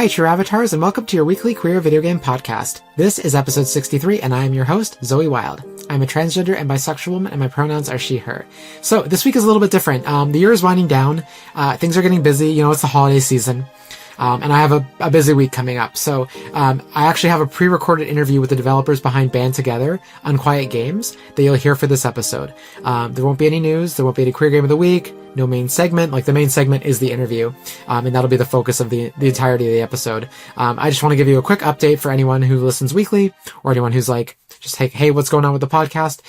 Hi, true avatars, and welcome to your weekly queer video game podcast. This is episode 63, and I am your host, Zoe Wild. I'm a transgender and bisexual woman, and my pronouns are she, her. So this week is a little bit different. The year is winding down. Things are getting busy. You know, it's the holiday season. And I have a busy week coming up. So I actually have a pre-recorded interview with the developers behind Band Together, Unquiet Games, that you'll hear for this episode. There won't be any news. There won't be any queer game of the week. No main segment. Like, the main segment is the interview. And that'll be the focus of the entirety of the episode. I just want to give you a quick update for anyone who listens weekly, or anyone who's like, just hey, what's going on with the podcast?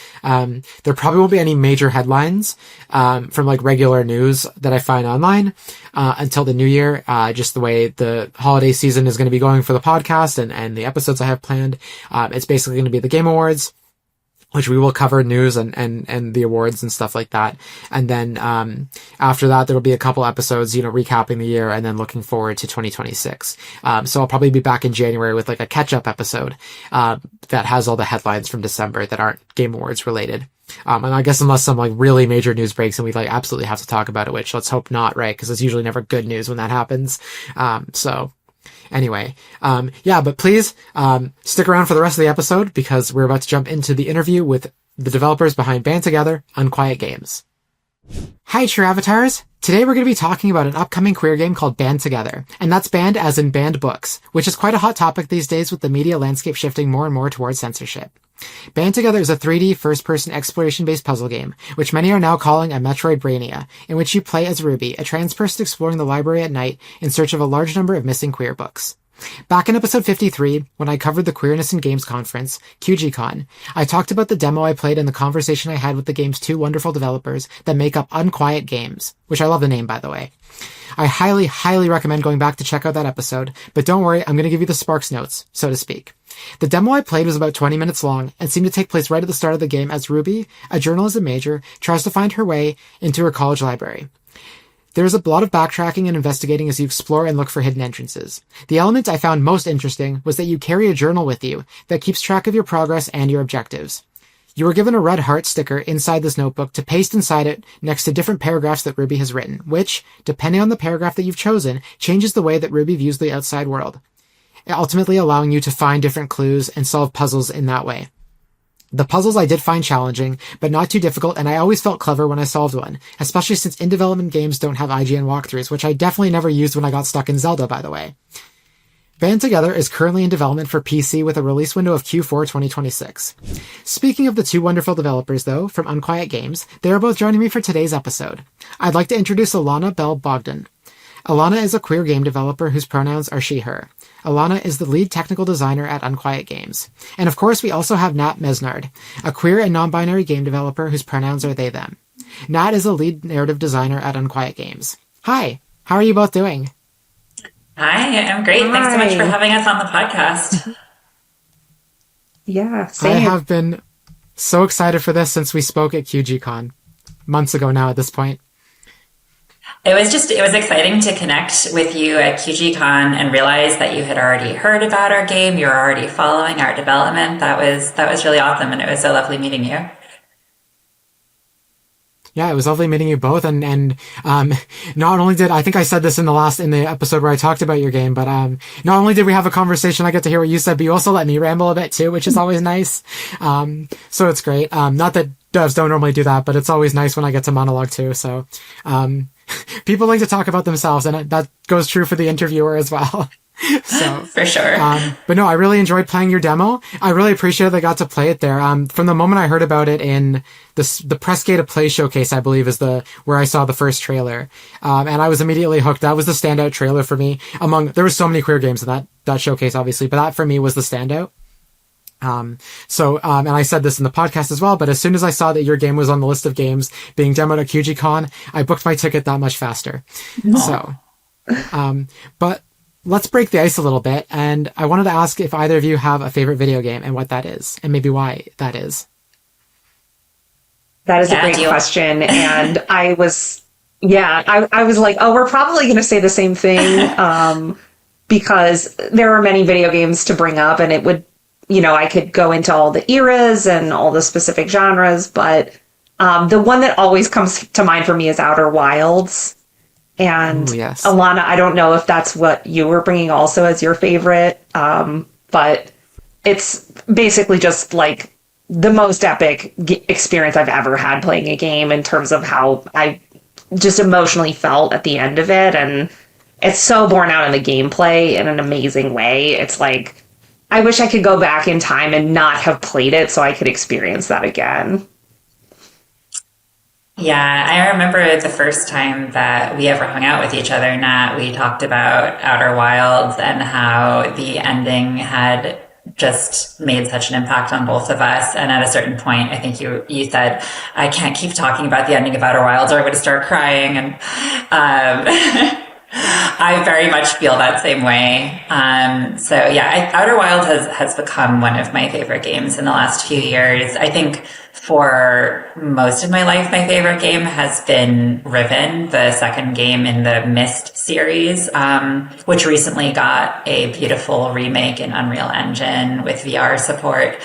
There probably won't be any major headlines from like regular news that I find online until the new year. Just the way the holiday season is going to be going for the podcast and the episodes I have planned. It's basically going to be the Game Awards, which we will cover news and the awards and stuff like that. And then, after that, there'll be a couple episodes, recapping the year and then looking forward to 2026. So I'll probably be back in January with like a catch-up episode, that has all the headlines from December that aren't Game Awards related. And I guess unless some like really major news breaks and we like absolutely have to talk about it, which let's hope not, right? Because it's usually never good news when that happens. Anyway, but please, stick around for the rest of the episode because we're about to jump into the interview with the developers behind Band Together, Unquiet Games. Hi, true avatars. Today we're going to be talking about an upcoming queer game called Band Together, and that's banned as in banned books, which is quite a hot topic these days with the media landscape shifting more and more towards censorship. Band Together is a 3D first-person exploration-based puzzle game, which many are now calling a Metroidbrainia, in which you play as Ruby, a trans person exploring the library at night in search of a large number of missing queer books. Back in episode 53, when I covered the Queerness in Games conference, QGCon, I talked about the demo I played and the conversation I had with the game's two wonderful developers that make up Unquiet Games, which I love the name, by the way. I highly, highly recommend going back to check out that episode, but don't worry, I'm going to give you the Sparks notes, so to speak. The demo I played was about 20 minutes long and seemed to take place right at the start of the game as Ruby, a journalism major, tries to find her way into her college library. There is a lot of backtracking and investigating as you explore and look for hidden entrances. The element I found most interesting was that you carry a journal with you that keeps track of your progress and your objectives. You were given a red heart sticker inside this notebook to paste inside it next to different paragraphs that Ruby has written, which, depending on the paragraph that you've chosen, changes the way that Ruby views the outside world, ultimately allowing you to find different clues and solve puzzles in that way. The puzzles I did find challenging, but not too difficult, and I always felt clever when I solved one, especially since in-development games don't have IGN walkthroughs, which I definitely never used when I got stuck in Zelda, by the way. Band Together is currently in development for PC with a release window of Q4 2026. Speaking of the two wonderful developers, though, from Unquiet Games, they are both joining me for today's episode. I'd like to introduce Elana Bogdan. Elana is a queer game developer whose pronouns are she, her. Elana is the lead technical designer at Unquiet Games. And of course, we also have Nat Mesnard, a queer and non-binary game developer whose pronouns are they, them. Nat is a lead narrative designer at Unquiet Games. Hi, how are you both doing? Hi, I'm great. Hi. Thanks so much for having us on the podcast. Yeah, same. I have been so excited for this since we spoke at QGCon, months ago now at this point. It was exciting to connect with you at QGCon and realize that you had already heard about our game. You were already following our development. That was really awesome, and it was so lovely meeting you. Yeah, it was lovely meeting you both, and not only did I think I said this in the episode where I talked about your game, but not only did we have a conversation, I get to hear what you said, but you also let me ramble a bit too, which is always nice. So it's great. Not that devs don't normally do that, but it's always nice when I get to monologue too. So people like to talk about themselves, and that goes true for the interviewer as well. So for sure. But no, I really enjoyed playing your demo. I really appreciated that I got to play it there. From the moment I heard about it in the Press Gate of Play showcase, I believe is where I saw the first trailer. And I was immediately hooked. That was the standout trailer for me there were so many queer games in that showcase, obviously, but that for me was the standout. And I said this in the podcast as well, but as soon as I saw that your game was on the list of games being demoed at QGCon, I booked my ticket that much faster. Aww. So, but let's break the ice a little bit, and I wanted to ask if either of you have a favorite video game and what that is, and maybe why that is. That is a great question, and I was like, oh, we're probably going to say the same thing, because there are many video games to bring up, and it would, I could go into all the eras and all the specific genres, but the one that always comes to mind for me is Outer Wilds. And Ooh, yes. Elana, I don't know if that's what you were bringing also as your favorite, but it's basically just like the most epic experience I've ever had playing a game in terms of how I just emotionally felt at the end of it. And it's so borne out in the gameplay in an amazing way. It's like, I wish I could go back in time and not have played it so I could experience that again. Yeah, I remember the first time that we ever hung out with each other, Nat, we talked about Outer Wilds and how the ending had just made such an impact on both of us. And at a certain point, I think you said, I can't keep talking about the ending of Outer Wilds or I'm going to start crying. And I very much feel that same way. So yeah, Outer Wilds has become one of my favorite games in the last few years. I think for most of my life, my favorite game has been Riven, the second game in the Myst series, which recently got a beautiful remake in Unreal Engine with VR support.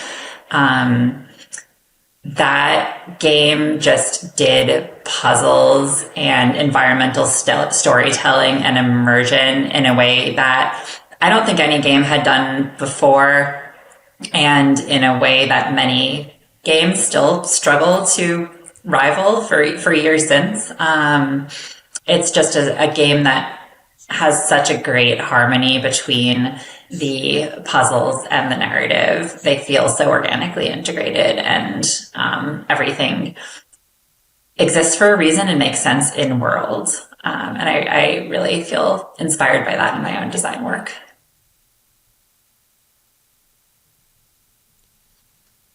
That game just did puzzles and environmental storytelling and immersion in a way that I don't think any game had done before, and in a way that many games still struggle to rival for years since. It's just a game that has such a great harmony between the puzzles and the narrative. They feel so organically integrated, and everything exists for a reason and makes sense in world. And I really feel inspired by that in my own design work.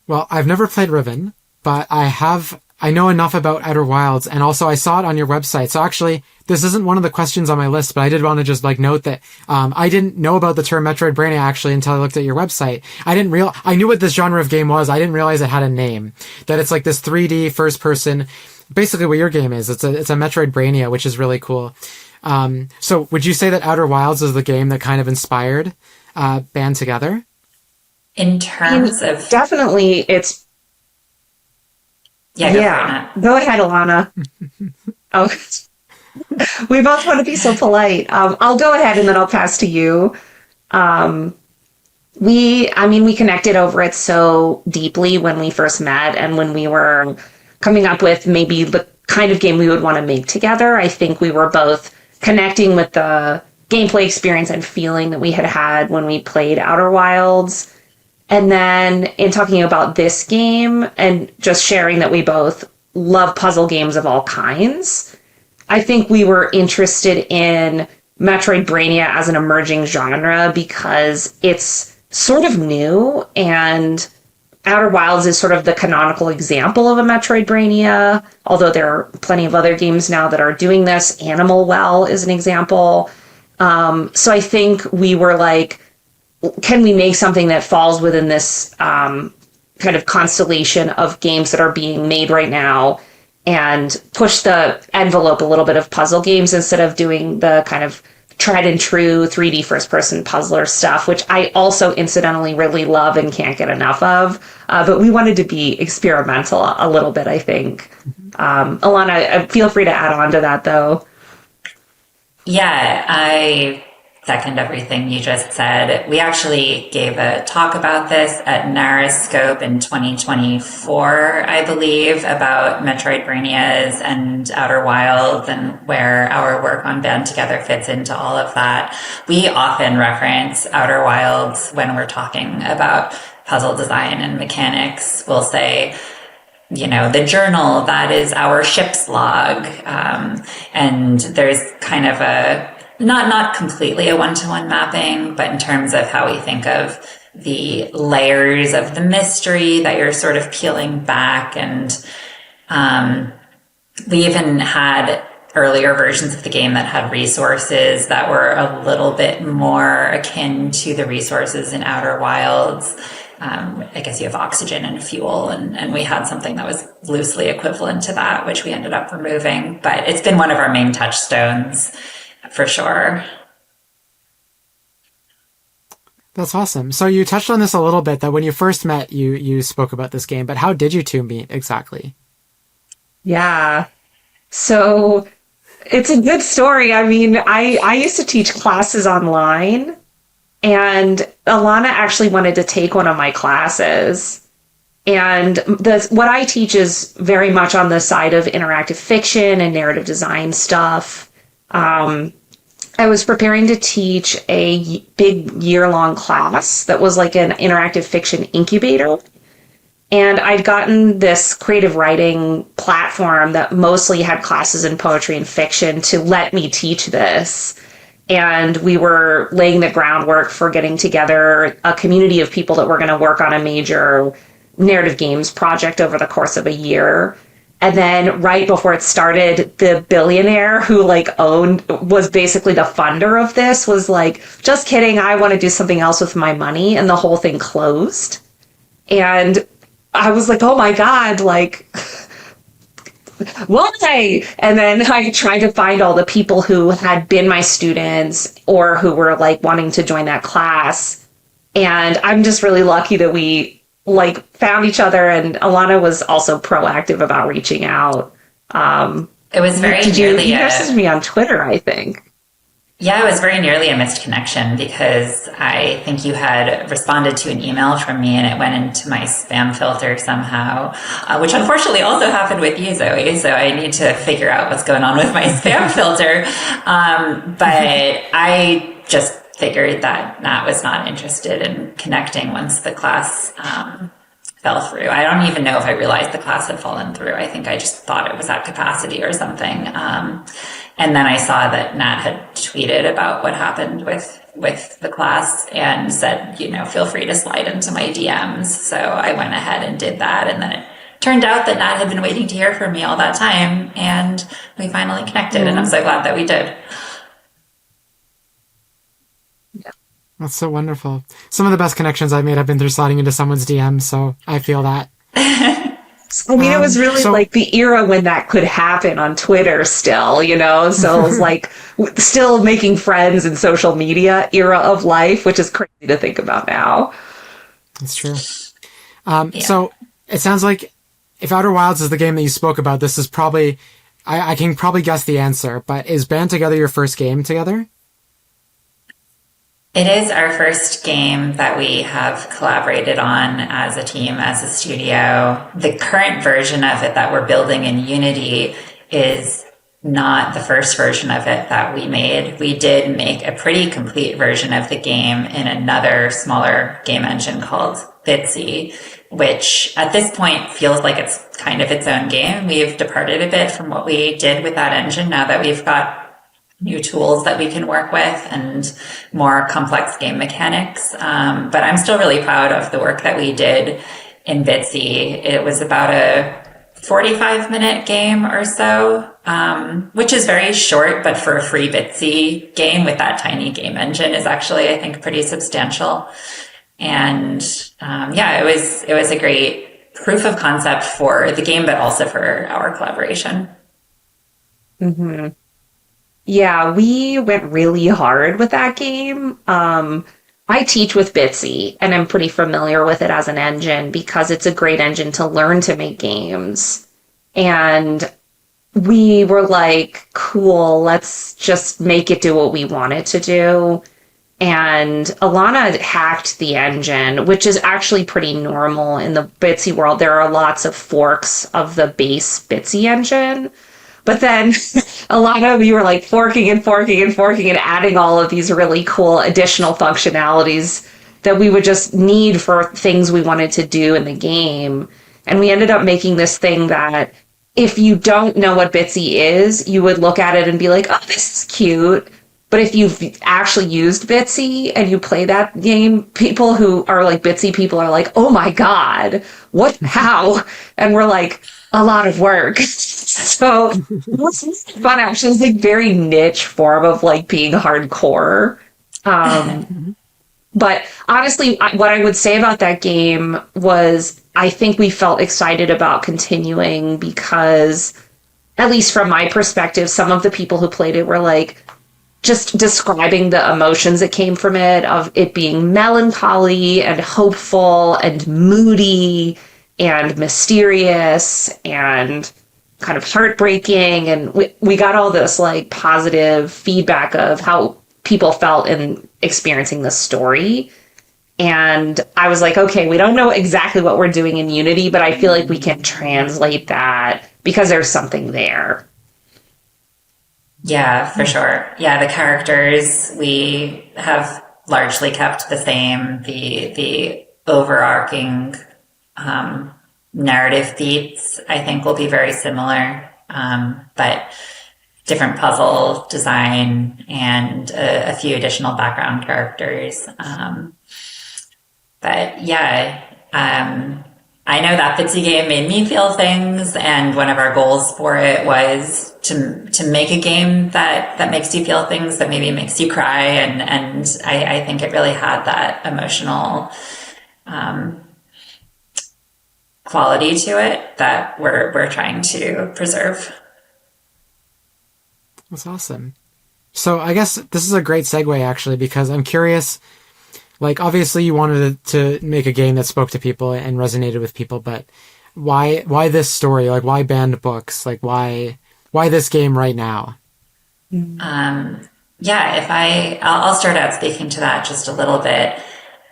Well, I've never played Riven, but I know enough about Outer Wilds, and also I saw it on your website. So actually, this isn't one of the questions on my list, but I did want to just note that I didn't know about the term Metroidbrainia actually until I looked at your website. I knew what this genre of game was. I didn't realize it had a name. That it's like this 3D first person, basically what your game is. It's a Metroidbrainia, which is really cool. So would you say that Outer Wilds is the game that kind of inspired Band Together? In terms of definitely, it's Go ahead, Elana. Oh, we both want to be so polite. I'll go ahead and then I'll pass to you. We connected over it so deeply when we first met, and when we were coming up with maybe the kind of game we would want to make together. I think we were both connecting with the gameplay experience and feeling that we had when we played Outer Wilds. And then in talking about this game and just sharing that we both love puzzle games of all kinds, I think we were interested in Metroidbrainia as an emerging genre because it's sort of new, and Outer Wilds is sort of the canonical example of a Metroidbrainia, although there are plenty of other games now that are doing this. Animal Well is an example. So I think we were like, can we make something that falls within this kind of constellation of games that are being made right now and push the envelope a little bit of puzzle games instead of doing the kind of tried and true 3D first person puzzler stuff, which I also incidentally really love and can't get enough of. But we wanted to be experimental a little bit, I think. Elana, feel free to add on to that, though. Yeah, I second everything you just said. We actually gave a talk about this at Narrowscope in 2024, I believe, about Metroidbrainias and Outer Wilds and where our work on Band Together fits into all of that. We often reference Outer Wilds when we're talking about puzzle design and mechanics. We'll say, the journal, that is our ship's log. And there's kind of a not completely a one-to-one mapping, but in terms of how we think of the layers of the mystery that you're sort of peeling back. And we even had earlier versions of the game that had resources that were a little bit more akin to the resources in Outer Wilds. I guess you have oxygen and fuel, and we had something that was loosely equivalent to that, which we ended up removing. But it's been one of our main touchstones for sure. That's awesome. So you touched on this a little bit, that when you first met, you spoke about this game, but how did you two meet exactly? Yeah. So It's a good story. I mean, I used to teach classes online, and Elana actually wanted to take one of my classes. And what I teach is very much on the side of interactive fiction and narrative design stuff. I was preparing to teach a big year-long class that was like an interactive fiction incubator. And I'd gotten this creative writing platform that mostly had classes in poetry and fiction to let me teach this. And we were laying the groundwork for getting together a community of people that were going to work on a major narrative games project over the course of a year. And then right before it started, the billionaire who was basically the funder of this was like, just kidding, I want to do something else with my money. And the whole thing closed. And I was like, oh my God, why? And then I tried to find all the people who had been my students or who were wanting to join that class. And I'm just really lucky that we found each other, and Elana was also proactive about reaching out. It was very you messaged me on Twitter, I think. Yeah, it was very nearly a missed connection because I think you had responded to an email from me and it went into my spam filter somehow, which unfortunately also happened with you, Zoe. So I need to figure out what's going on with my spam filter. But I just figured that Nat was not interested in connecting once the class fell through. I don't even know if I realized the class had fallen through. I think I just thought it was at capacity or something. And then I saw that Nat had tweeted about what happened with the class and said, feel free to slide into my DMs. So I went ahead and did that. And then it turned out that Nat had been waiting to hear from me all that time. And we finally connected. Mm-hmm. And I'm so glad that we did. That's so wonderful. Some of the best connections I've made have been through sliding into someone's DM, so I feel that. I mean, it was really the era when that could happen on Twitter still, so it was still making friends in social media era of life, which is crazy to think about now. That's true. So it sounds like if Outer Wilds is the game that you spoke about, this is probably, I can probably guess the answer, but is Band Together your first game together? It is our first game that we have collaborated on as a team, as a studio. The current version of it that we're building in Unity is not the first version of it that we made. We did make a pretty complete version of the game in another smaller game engine called Bitsy, which at this point feels like it's kind of its own game. We've departed a bit from what we did with that engine now that we've got new tools that we can work with and more complex game mechanics. But I'm still really proud of the work that we did in Bitsy. It was about a 45-minute game or so, which is very short, but for a free Bitsy game with that tiny game engine is actually, I think, pretty substantial. And it was a great proof of concept for the game, but also for our collaboration. Mm-hmm. Yeah, we went really hard with that game. I teach with Bitsy, and I'm pretty familiar with it as an engine because it's a great engine to learn to make games. And we were like, cool, let's just make it do what we want it to do. And Elana hacked the engine, which is actually pretty normal in the Bitsy world. There are lots of forks of the base Bitsy engine. But then a lot of you were forking and adding all of these really cool additional functionalities that we would just need for things we wanted to do in the game. And we ended up making this thing that if you don't know what Bitsy is, you would look at it and be like, oh, this is cute. But if you've actually used Bitsy and you play that game, people who are Bitsy people are like, oh my God, how? And we're like, a lot of work. So it was fun, actually. It's very niche form of being hardcore. But honestly, what I would say about that game was I think we felt excited about continuing because, at least from my perspective, some of the people who played it were just describing the emotions that came from it, of it being melancholy and hopeful and moody and mysterious and kind of heartbreaking. And we got all this like positive feedback of how people felt in experiencing this story. And I was like, okay, we don't know exactly what we're doing in Unity, but I feel like we can translate that because there's something there. Yeah, for sure. Yeah, the characters we have largely kept the same. The overarching narrative beats, I think, will be very similar, but different puzzle design and a few additional background characters. But yeah, I know that Bitsy game made me feel things, and one of our goals for it was to make a game that makes you feel things, that maybe makes you cry, and I think it really had that emotional quality to it that we're trying to preserve. That's awesome. So I guess this is a great segue, actually, because I'm curious. Like, obviously you wanted to make a game that spoke to people and resonated with people, but why this story? Like, why banned books? Like, why this game right now? Yeah, I'll start out speaking to that just a little bit.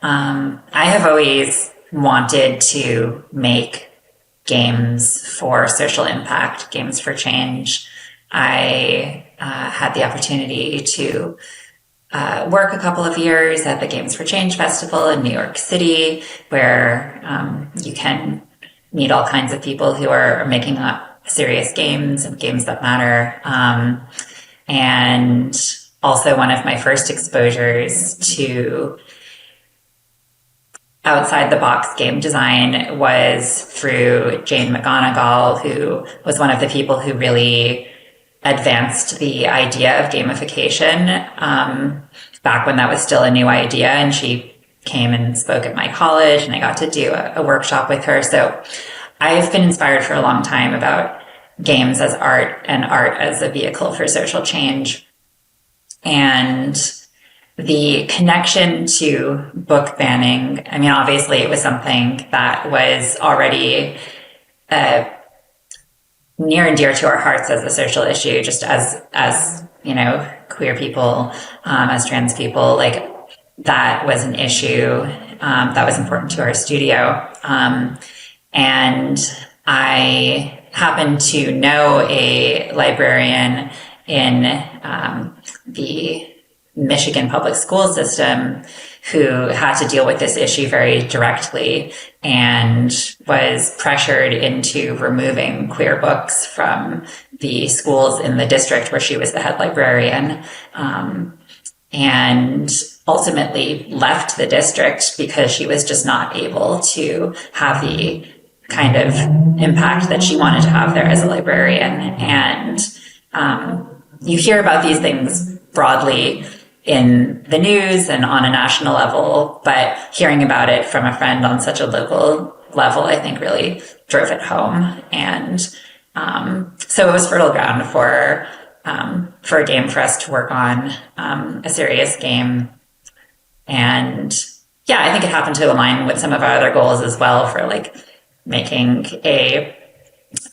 I have always wanted to make games for social impact, games for change. I had the opportunity to work a couple of years at the Games for Change Festival in New York City, where you can meet all kinds of people who are making up serious games and games that matter. And also one of my first exposures to outside the box game design was through Jane McGonigal, who was one of the people who really advanced the idea of gamification back when that was still a new idea. And she came and spoke at my college, and I got to do a workshop with her. So I've been inspired for a long time about games as art and art as a vehicle for social change. And the connection to book banning, I mean, obviously it was something that was already near and dear to our hearts as a social issue, just as you know, queer people, as trans people, like that was an issue that was important to our studio. And I happened to know a librarian in the Michigan public school system who had to deal with this issue very directly and was pressured into removing queer books from the schools in the district where she was the head librarian, and ultimately left the district because she was just not able to have the kind of impact that she wanted to have there as a librarian. And you hear about these things broadly in the news and on a national level, but hearing about it from a friend on such a local level, I think really drove it home. And so it was fertile ground for a game for us to work on, a serious game. And yeah, I think it happened to align with some of our other goals as well, for like making a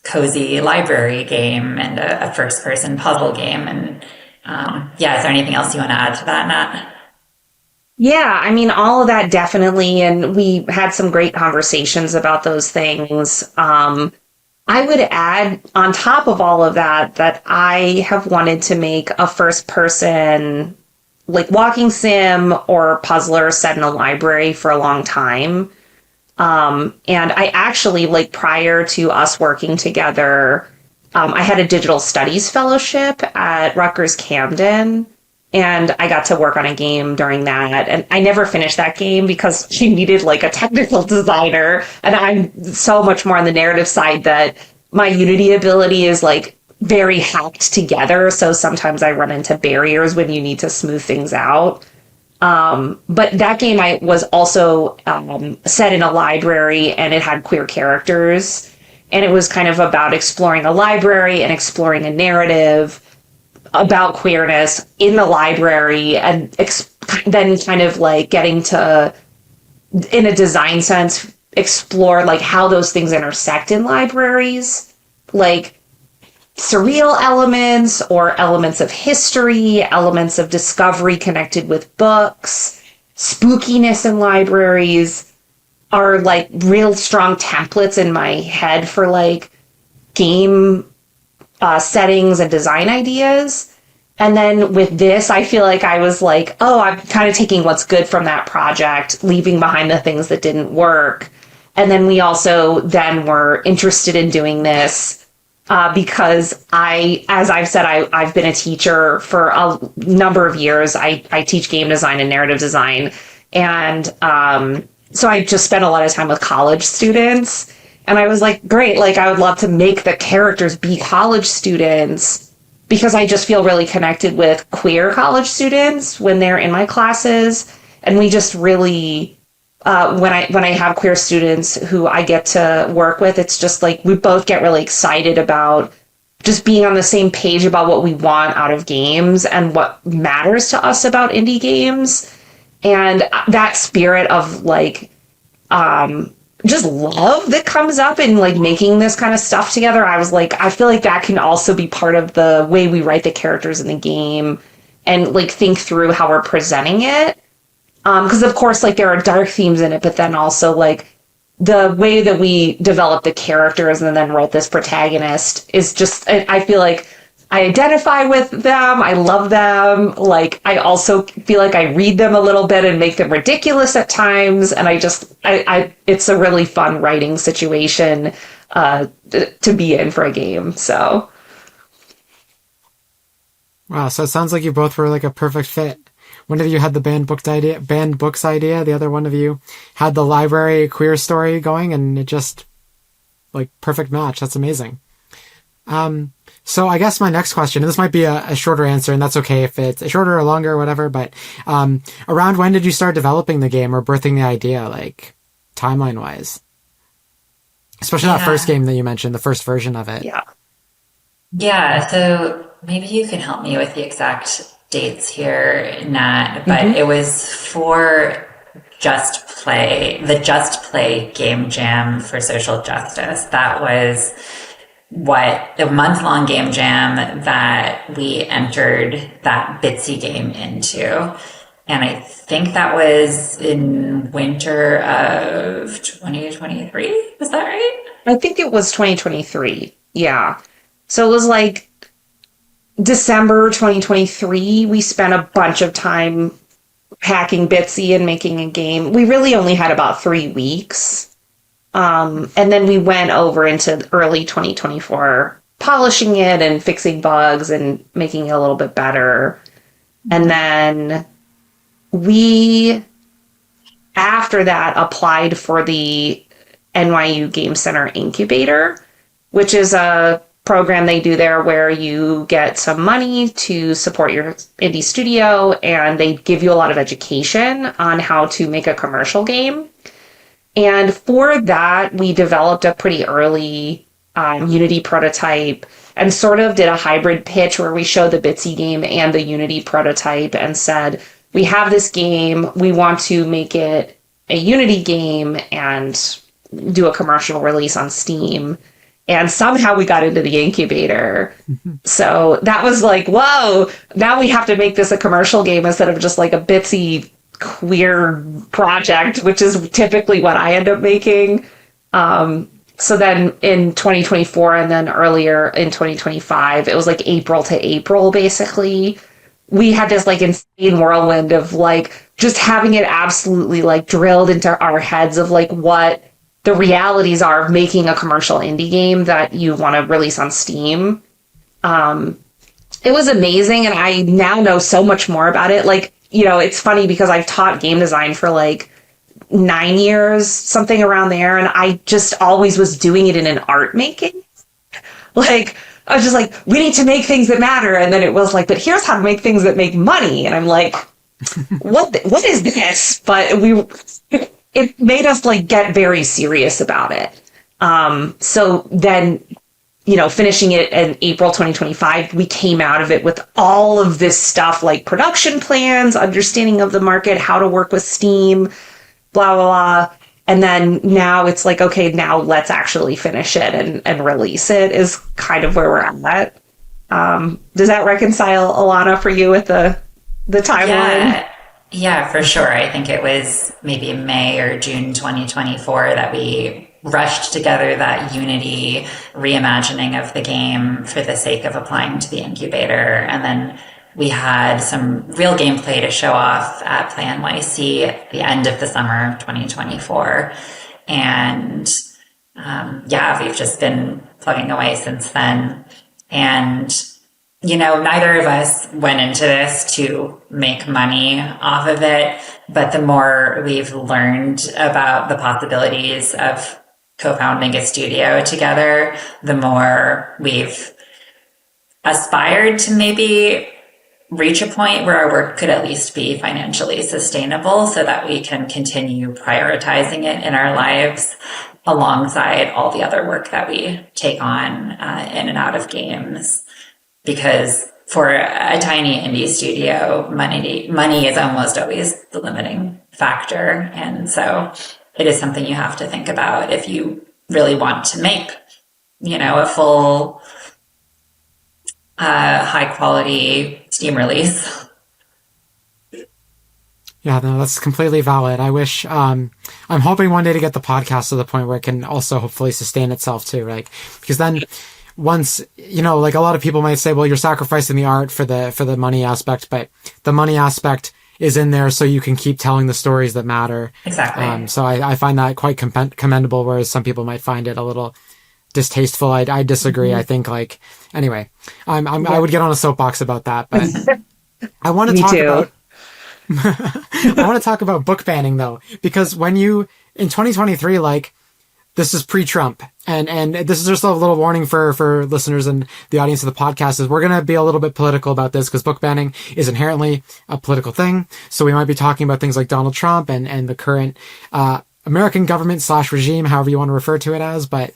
cozy library game and a first person puzzle game. And yeah, is there anything else you want to add to that, Nat? Yeah, I mean, all of that definitely. And we had some great conversations about those things. I would add on top of all of that, that I have wanted to make a first person, like walking sim or puzzler set in a library for a long time. And I actually, like prior to us working together, I had a digital studies fellowship at Rutgers Camden, and I got to work on a game during that. And I never finished that game because she needed like a technical designer. And I'm so much more on the narrative side that my Unity ability is like very hacked together. So sometimes I run into barriers when you need to smooth things out. But that game I was also set in a library, and it had queer characters. And it was kind of about exploring a library and exploring a narrative about queerness in the library, and then kind of like getting to, in a design sense, explore like how those things intersect in libraries. Like surreal elements or elements of history, elements of discovery connected with books, spookiness in libraries are like real strong templates in my head for like game settings and design ideas. And then with this, I feel like I was like, oh, I'm kind of taking what's good from that project, leaving behind the things that didn't work. And then we also then were interested in doing this because as I've said, I've been a teacher for a number of years. I teach game design and narrative design. And so I just spent a lot of time with college students. And I was like, great, like I would love to make the characters be college students because I just feel really connected with queer college students when they're in my classes. And we just really, when I have queer students who I get to work with, it's just like we both get really excited about just being on the same page about what we want out of games and what matters to us about indie games. And that spirit of like, just love that comes up in like making this kind of stuff together. I was like, I feel like that can also be part of the way we write the characters in the game and like think through how we're presenting it. Because of course, like there are dark themes in it, but then also like the way that we develop the characters and then wrote this protagonist is just, I feel like I identify with them. I love them. Like, I also feel like I read them a little bit and make them ridiculous at times. And it's a really fun writing situation to be in for a game. So. Wow. So it sounds like you both were like a perfect fit. One of you had the banned books idea. The other one of you had the library queer story going, and it just like perfect match. That's amazing. So I guess my next question, and this might be a shorter answer, and that's okay if it's shorter or longer or whatever, but around when did you start developing the game or birthing the idea, like timeline-wise? Especially that first game that you mentioned, the first version of it. Yeah, so maybe you can help me with the exact dates here, Nat, but it was for the Just Play game jam for social justice. That was the month-long game jam that we entered that Bitsy game into. And I think that was in winter of 2023. Was that right? I think it was 2023. Yeah. So it was like December 2023. We spent a bunch of time hacking Bitsy and making a game. We really only had about 3 weeks. And then we went over into early 2024, polishing it and fixing bugs and making it a little bit better. And then we, after that, applied for the NYU Game Center Incubator, which is a program they do there where you get some money to support your indie studio, and they give you a lot of education on how to make a commercial game. And for that, we developed a pretty early Unity prototype and sort of did a hybrid pitch where we showed the Bitsy game and the Unity prototype and said, we have this game, we want to make it a Unity game and do a commercial release on Steam. And somehow we got into the incubator. So that was like, whoa, now we have to make this a commercial game instead of just like a Bitsy queer project, which is typically what I end up making. So then in 2024 and then earlier in 2025, it was like April to April, basically. We had this like insane whirlwind of like just having it absolutely like drilled into our heads of like what the realities are of making a commercial indie game that you want to release on Steam. It was amazing. And I now know so much more about it. Like, you know, it's funny because I've taught game design for like 9 years, something around there. And I just always was doing it in an art making. Like, I was just like, we need to make things that matter. And then it was like, but here's how to make things that make money. And I'm like, what is this? But it made us like get very serious about it. So then, you know, finishing it in April 2025, we came out of it with all of this stuff like production plans, understanding of the market, how to work with Steam, blah, blah, blah. And then now it's like, okay, now let's actually finish it and release it is kind of where we're at. Does that reconcile, Elana, for you with the timeline? Yeah, for sure. I think it was maybe May or June 2024 that we rushed together that Unity reimagining of the game for the sake of applying to the incubator. And then we had some real gameplay to show off at Play NYC at the end of the summer of 2024. And we've just been plugging away since then. And neither of us went into this to make money off of it, but the more we've learned about the possibilities of co-founding a studio together, the more we've aspired to maybe reach a point where our work could at least be financially sustainable so that we can continue prioritizing it in our lives alongside all the other work that we take on in and out of games. Because for a tiny indie studio, money is almost always the limiting factor. And so it is something you have to think about if you really want to make, a full, high quality Steam release. Yeah, no, that's completely valid. I wish, I'm hoping one day to get the podcast to the point where it can also hopefully sustain itself too, because then once, like a lot of people might say, well, you're sacrificing the art for the money aspect, but the money aspect is in there so you can keep telling the stories that matter. Exactly. So I find that quite commendable, whereas some people might find it a little distasteful. I disagree. I think anyway, I would get on a soapbox about that, but I want to talk about, I want to talk about book banning though, because when in 2023, this is pre-Trump, and this is just a little warning for listeners and the audience of the podcast is we're going to be a little bit political about this because book banning is inherently a political thing. So we might be talking about things like Donald Trump and the current, American government / regime, however you want to refer to it as. But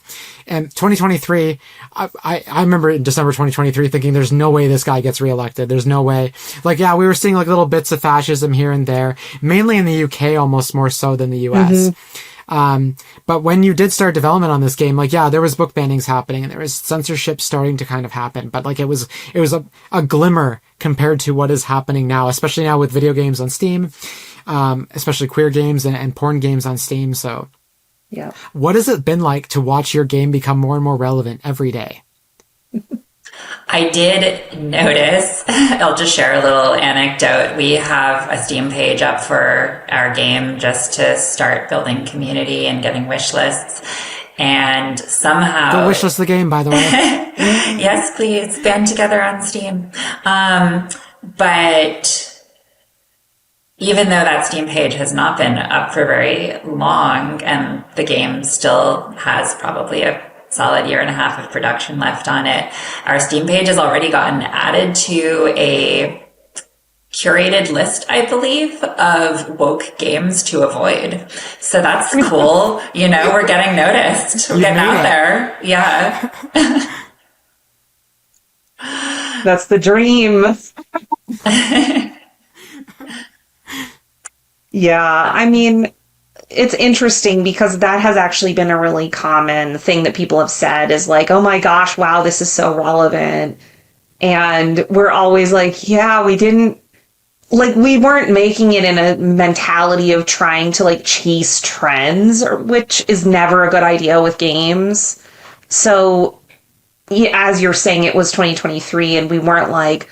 in 2023, I remember in December 2023 thinking there's no way this guy gets reelected. There's no way. We were seeing little bits of fascism here and there, mainly in the UK, almost more so than the US. But when you did start development on this game, there was book bannings happening and there was censorship starting to kind of happen. But it was a glimmer compared to what is happening now, especially now with video games on Steam, especially queer games and porn games on Steam. So yeah, what has it been like to watch your game become more and more relevant every day? I did notice, I'll just share a little anecdote. We have a Steam page up for our game just to start building community and getting wish lists. And somehow... Go wish list the game, by the way. Yes, please. Band together on Steam. But even though that Steam page has not been up for very long and the game still has probably a solid year and a half of production left on it, our Steam page has already gotten added to a curated list, I believe, of woke games to avoid. So that's cool. We're getting noticed. We're getting out there. Yeah. That's the dream. Yeah, I mean, it's interesting because that has actually been a really common thing that people have said is oh my gosh, wow, this is so relevant. And we're always yeah, we weren't making it in a mentality of trying to chase trends, which is never a good idea with games. So as you're saying, it was 2023 and we weren't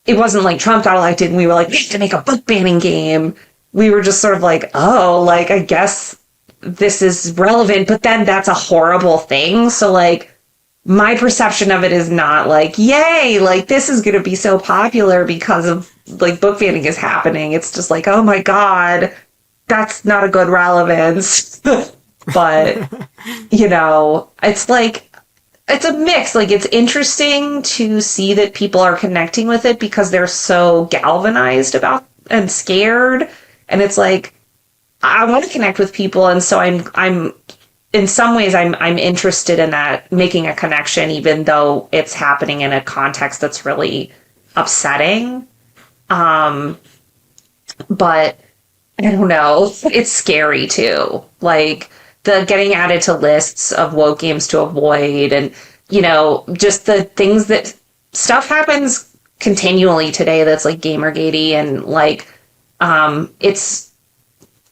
it wasn't Trump got elected and we were we have to make a book banning game. We were just sort of I guess this is relevant, but then that's a horrible thing. So my perception of it is not yay, this is going to be so popular because of book banning is happening. It's just oh my God, that's not a good relevance. But, it's it's a mix. It's interesting to see that people are connecting with it because they're so galvanized about and scared. And it's I want to connect with people. And so I'm in some ways I'm interested in that, making a connection, even though it's happening in a context that's really upsetting. But I don't know. It's scary too. Like the getting added to lists of woke games to avoid, and just the things that stuff happens continually today that's like gamergatey, and like it's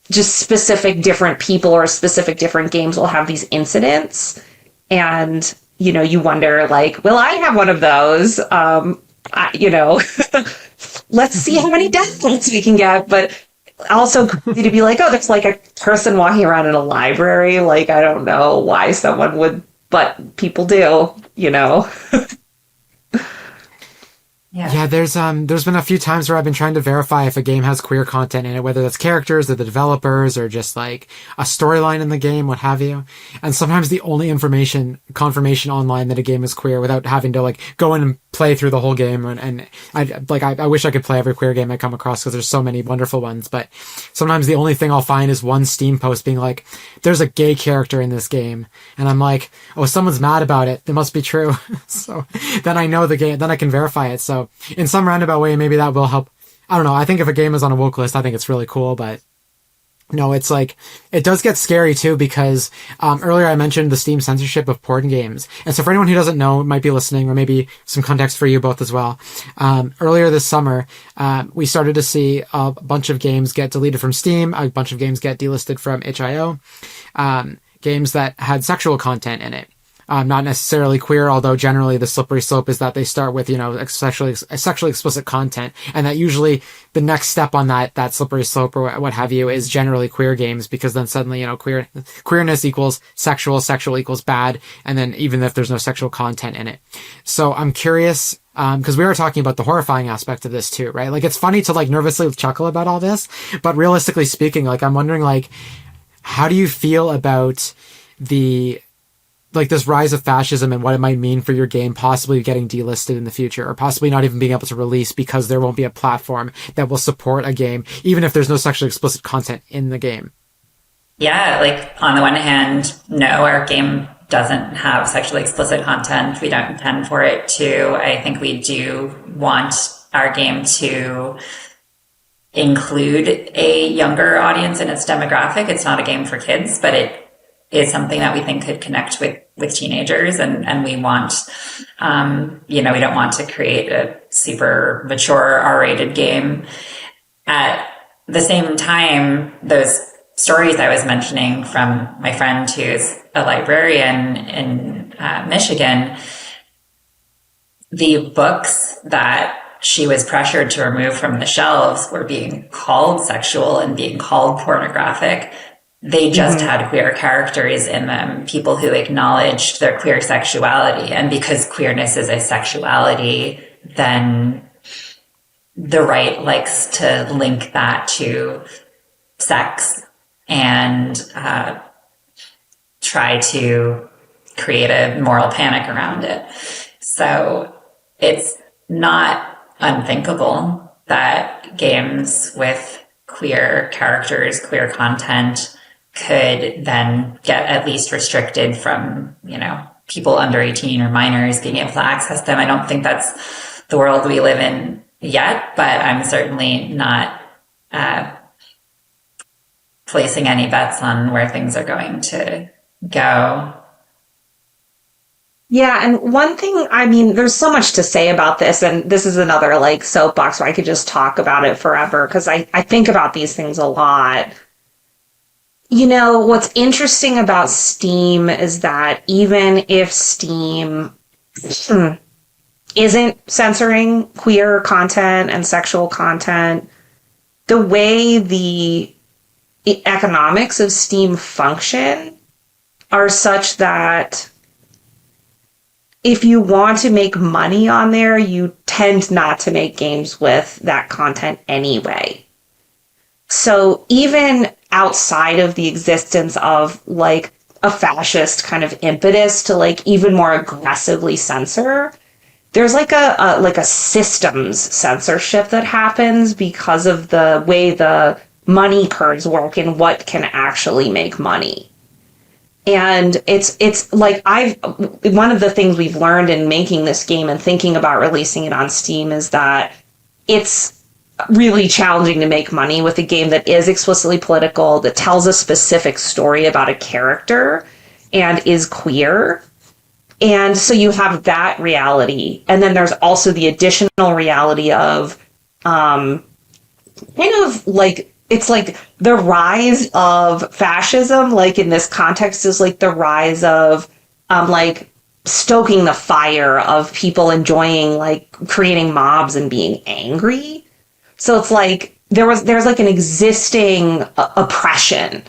just specific different people or specific different games will have these incidents, and you wonder, like, will I have one of those? Let's see how many death notes we can get, but also crazy to be like, oh, there's like a person walking around in a library. Like, I don't know why someone would, but people do. Yeah, there's been a few times where I've been trying to verify if a game has queer content in it, whether that's characters or the developers or just like a storyline in the game, what have you. And sometimes the only confirmation online that a game is queer without having to like go in and play through the whole game. And I wish I could play every queer game I come across because there's so many wonderful ones. But sometimes the only thing I'll find is one Steam post being like, there's a gay character in this game. And I'm like, oh, someone's mad about it. It must be true. So then I know the game, then I can verify it. So in some roundabout way, maybe that will help. I don't know. I think if a game is on a woke list, I think it's really cool, but no, it's like, it does get scary too, because earlier I mentioned the Steam censorship of porn games. And so for anyone who doesn't know, might be listening, or maybe some context for you both as well. Earlier this summer, we started to see a bunch of games get deleted from Steam, a bunch of games get delisted from itch.io, games that had sexual content in it. Not necessarily queer, although generally the slippery slope is that they start with, sexually explicit content. And that usually the next step on that slippery slope or what have you is generally queer games, because then suddenly, queerness equals sexual equals bad. And then even if there's no sexual content in it. So I'm curious, because we were talking about the horrifying aspect of this too, right? Like, it's funny to like nervously chuckle about all this, but realistically speaking, like, I'm wondering, like, how do you feel about this rise of fascism and what it might mean for your game possibly getting delisted in the future, or possibly not even being able to release because there won't be a platform that will support a game, even if there's no sexually explicit content in the game? Yeah, like, on the one hand, no, our game doesn't have sexually explicit content. We don't intend for it to. I think we do want our game to include a younger audience in its demographic. It's not a game for kids, but it is something that we think could connect with teenagers. And we want, we don't want to create a super mature R-rated game. At the same time, those stories I was mentioning from my friend who's a librarian in Michigan, the books that she was pressured to remove from the shelves were being called sexual and being called pornographic. They just had queer characters in them, people who acknowledged their queer sexuality. And because queerness is a sexuality, then the right likes to link that to sex and try to create a moral panic around it. So it's not unthinkable that games with queer characters, queer content, could then get at least restricted from, people under 18 or minors being able to access them. I don't think that's the world we live in yet, but I'm certainly not placing any bets on where things are going to go. Yeah, and one thing, there's so much to say about this, and this is another like soapbox where I could just talk about it forever, because I think about these things a lot. What's interesting about Steam is that even if Steam isn't censoring queer content and sexual content, the way the economics of Steam function are such that if you want to make money on there, you tend not to make games with that content anyway. So even outside of the existence of like a fascist kind of impetus to like even more aggressively censor, there's like a systems censorship that happens because of the way the money curves work and what can actually make money. And it's like one of the things we've learned in making this game and thinking about releasing it on Steam is that it's really challenging to make money with a game that is explicitly political, that tells a specific story about a character and is queer. And so you have that reality. And then there's also the additional reality of kind of like, it's like the rise of fascism, like in this context, is like the rise of like stoking the fire of people enjoying like creating mobs and being angry. So it's like there's like an existing oppression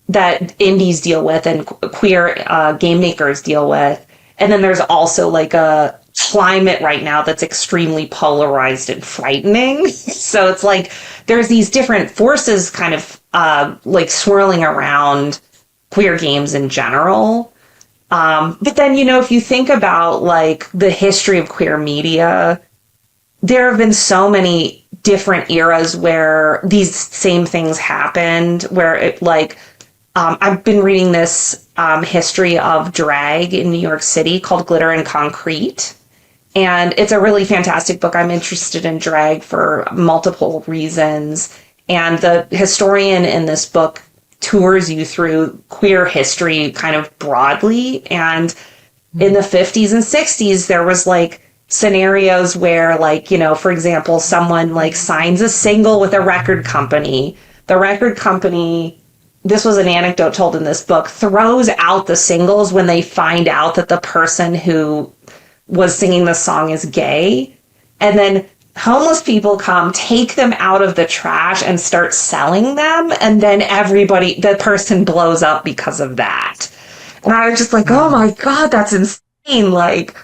that indies deal with and queer game makers deal with. And then there's also like a climate right now that's extremely polarized and frightening. So it's like there's these different forces kind of like swirling around queer games in general. But then, you know, if you think about like the history of queer media, there have been so many different eras where these same things happened, where it like, I've been reading this history of drag in New York City called Glitter and Concrete. And it's a really fantastic book. I'm interested in drag for multiple reasons. And the historian in this book tours you through queer history kind of broadly. And in the 50s and 60s, there was like scenarios where, like, you know, for example, someone like signs a single with a record company. The record company, this was an anecdote told in this book, throws out the singles when they find out that the person who was singing the song is gay. And then homeless people come, take them out of the trash and start selling them. And then the person blows up because of that. And I was just like, oh my God, that's insane. Like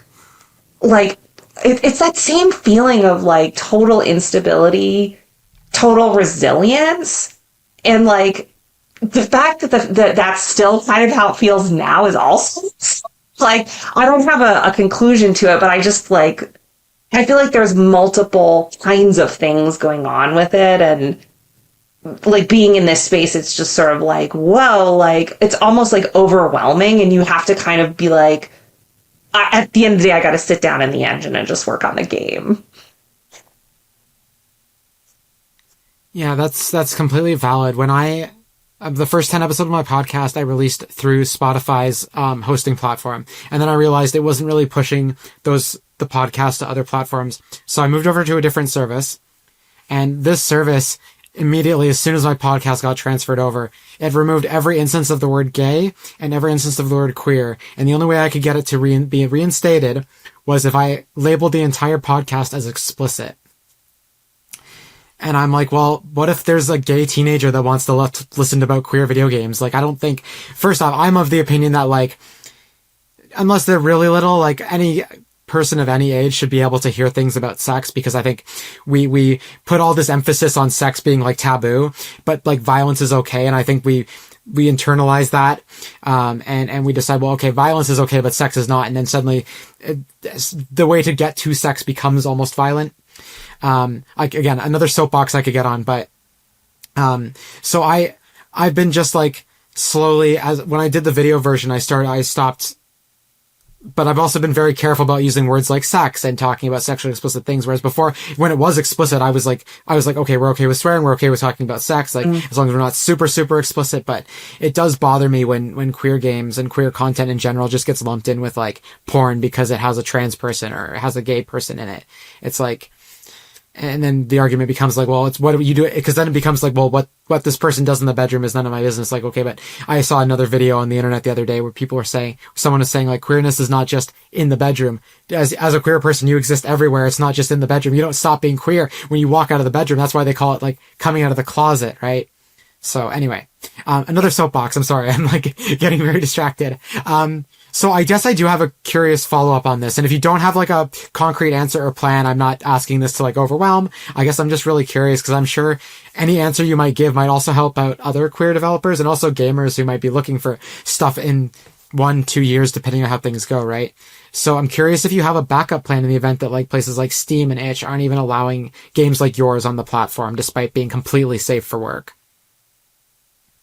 it's that same feeling of like total instability, total resilience. And like the fact that that's still kind of how it feels now is also like, I don't have a conclusion to it, but I just like, I feel like there's multiple kinds of things going on with it. And like being in this space, it's just sort of like, whoa, like it's almost like overwhelming. And you have to kind of be like, at the end of the day, I got to sit down in the engine and just work on the game. Yeah, that's completely valid. When the first 10 episodes of my podcast, I released through Spotify's hosting platform. And then I realized it wasn't really pushing the podcast to other platforms. So I moved over to a different service. And this service, immediately, as soon as my podcast got transferred over, it removed every instance of the word gay and every instance of the word queer. And the only way I could get it to be reinstated was if I labeled the entire podcast as explicit. And I'm like, well, what if there's a gay teenager that wants to listen about queer video games? Like, I don't think, first off, I'm of the opinion that, like, unless they're really little, like, any person of any age should be able to hear things about sex, because I think we put all this emphasis on sex being, like, taboo, but, like, violence is okay. And I think we internalize that, and we decide, well, okay, violence is okay, but sex is not. And then suddenly the way to get to sex becomes almost violent. Again, another soapbox I could get on, but, so I've been just like slowly, when I did the video version, I stopped, but I've also been very careful about using words like sex and talking about sexually explicit things. Whereas before, when it was explicit, I was like, okay, we're okay with swearing. We're okay with talking about sex. Like, as long as we're not super, super explicit. But it does bother me when queer games and queer content in general just gets lumped in with like porn because it has a trans person or it has a gay person in it. It's like, and then the argument becomes like, well, it's what do you do? Because then it becomes like, well, what this person does in the bedroom is none of my business. Like, okay, but I saw another video on the internet the other day where someone was saying like, queerness is not just in the bedroom. As a queer person, you exist everywhere. It's not just in the bedroom. You don't stop being queer when you walk out of the bedroom. That's why they call it like coming out of the closet, right? So anyway, another soapbox. I'm sorry. I'm like getting very distracted. So I guess I do have a curious follow-up on this. And if you don't have like a concrete answer or plan, I'm not asking this to like overwhelm. I guess I'm just really curious because I'm sure any answer you might give might also help out other queer developers and also gamers who might be looking for stuff in 1-2 years, depending on how things go, right? So I'm curious if you have a backup plan in the event that like places like Steam and itch aren't even allowing games like yours on the platform, despite being completely safe for work.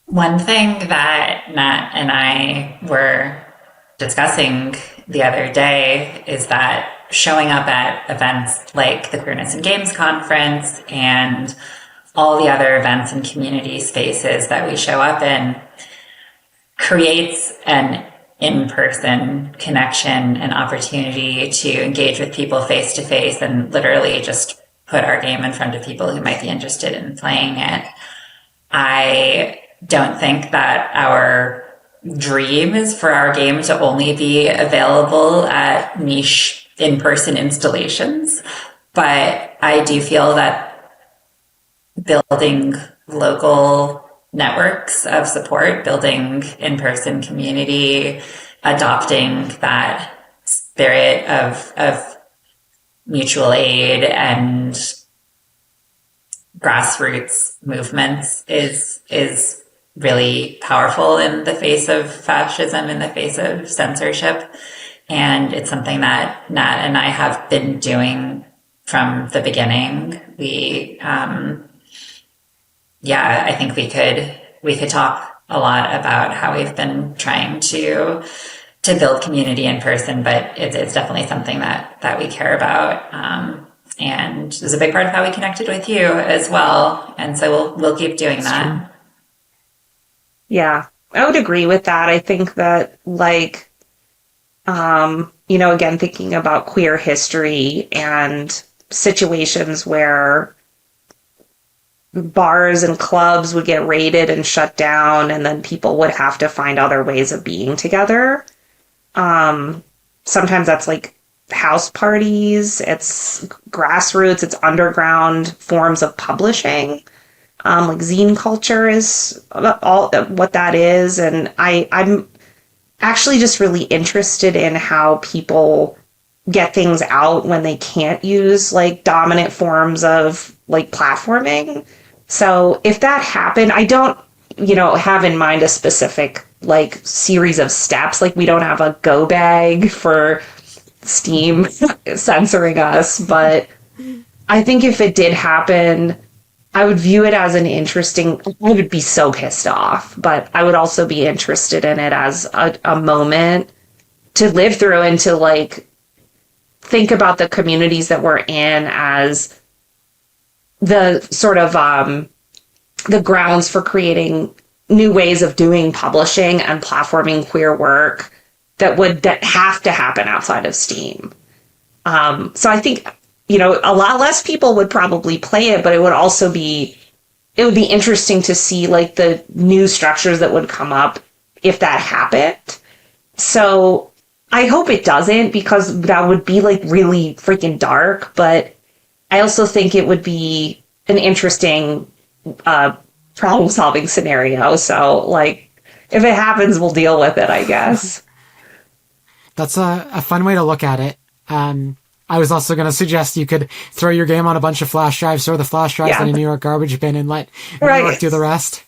One thing that Nat and I were discussing the other day is that showing up at events like the Queerness in Games conference and all the other events and community spaces that we show up in creates an in-person connection and opportunity to engage with people face to face and literally just put our game in front of people who might be interested in playing it. I don't think that our dream is for our game to only be available at niche in-person installations, but I do feel that building local networks of support, building in-person community, adopting that spirit of mutual aid and grassroots movements is really powerful in the face of fascism, in the face of censorship. And it's something that Nat and I have been doing from the beginning. I think we could talk a lot about how we've been trying to build community in person, but it's definitely something that we care about. And is a big part of how we connected with you as well. And so we'll keep doing that. True. Yeah, I would agree with that. I think that, like, again, thinking about queer history and situations where bars and clubs would get raided and shut down, and then people would have to find other ways of being together. Sometimes that's like house parties, it's grassroots, it's underground forms of publishing. Like zine culture is all what that is. And I'm actually just really interested in how people get things out when they can't use like dominant forms of like platforming. So if that happened, I don't, have in mind a specific like series of steps. Like we don't have a go bag for Steam censoring us, but I think if it did happen, I would view it as I would be so pissed off, but I would also be interested in it as a moment to live through and to like think about the communities that we're in as the sort of the grounds for creating new ways of doing publishing and platforming queer work that have to happen outside of Steam. So I think, a lot less people would probably play it, but it would be interesting to see like the new structures that would come up if that happened. So I hope it doesn't, because that would be like really freaking dark, but I also think it would be an interesting problem solving scenario. So like if it happens, we'll deal with it, I guess. That's a fun way to look at it. I was also going to suggest you could throw your game on a bunch of flash drives, throw the flash drives in a New York garbage bin, and let New York do the rest.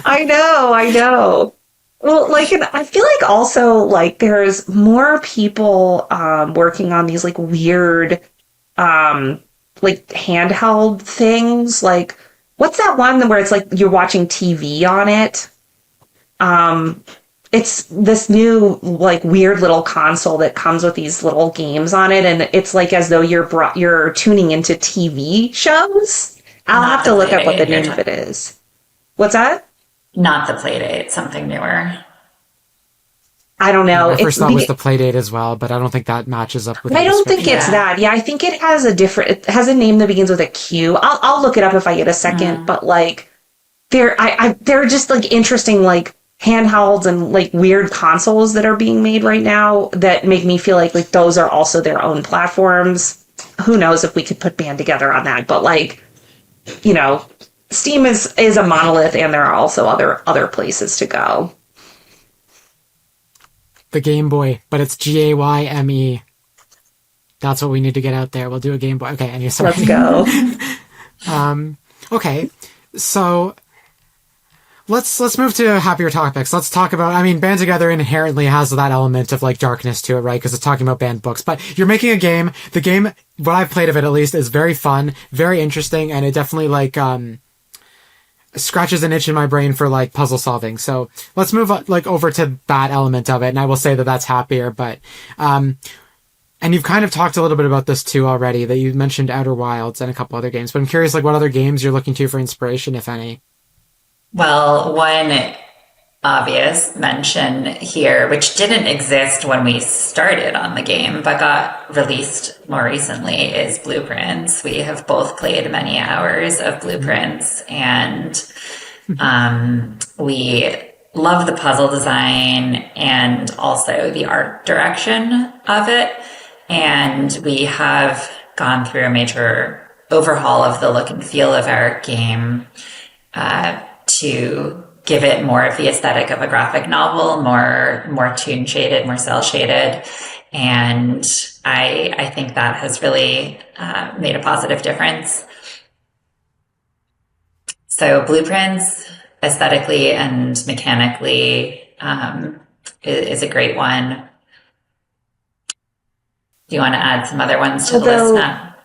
I know. Well, like, and I feel like also like there's more people working on these like weird like handheld things. Like, what's that one where it's like you're watching TV on it? It's this new like weird little console that comes with these little games on it, and it's like as though you're tuning into TV shows. I'll have to look up what the name of it is. What's that? Not the Playdate, something newer. I don't know. My first thought was the Playdate as well, but I don't think that matches up with. I don't think it's that. Yeah, I think it has a name that begins with a Q. I'll look it up if I get a second. But like, they're just like interesting like handhelds and like weird consoles that are being made right now that make me feel like those are also their own platforms. Who knows if we could put band together on that? But like, Steam is a monolith, and there are also other places to go. The Game Boy, but it's GAYME. That's what we need to get out there. We'll do a Game Boy. Okay, anyway, sorry. Let's go. Okay, so let's move to happier topics. Let's talk about, Band Together inherently has that element of like darkness to it, right? Because it's talking about banned books. But you're making a game. The game, what I've played of it at least, is very fun, very interesting, and it definitely like scratches an itch in my brain for like puzzle solving. So let's move like over to that element of it, and I will say that that's happier. But And you've kind of talked a little bit about this too already, that you mentioned Outer Wilds and a couple other games, but I'm curious, like, what other games you're looking to for inspiration, if any? Well, one obvious mention here, which didn't exist when we started on the game, but got released more recently, is Blueprints. We have both played many hours of Blueprints, and we love the puzzle design and also the art direction of it. And we have gone through a major overhaul of the look and feel of our game to give it more of the aesthetic of a graphic novel, more toon shaded, more cell shaded. And I think that has really made a positive difference. So Blueprints, aesthetically and mechanically, is a great one. Do you want to add some other ones to the list now?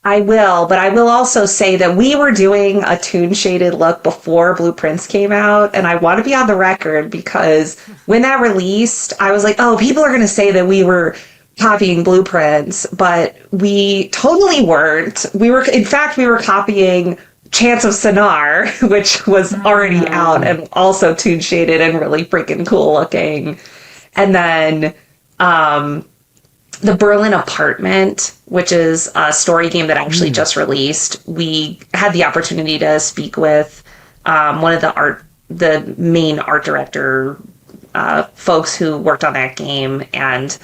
I will, but I will also say that we were doing a toon shaded look before Blueprints came out, and I want to be on the record because when that released, I was like, oh, people are going to say that we were copying Blueprints, but we totally weren't. In fact, we were copying Chance of Sonar, which was already out and also toon shaded and really freaking cool looking. And then the Berlin Apartment, which is a story game that actually just released. We had the opportunity to speak with one of the main art director folks who worked on that game. And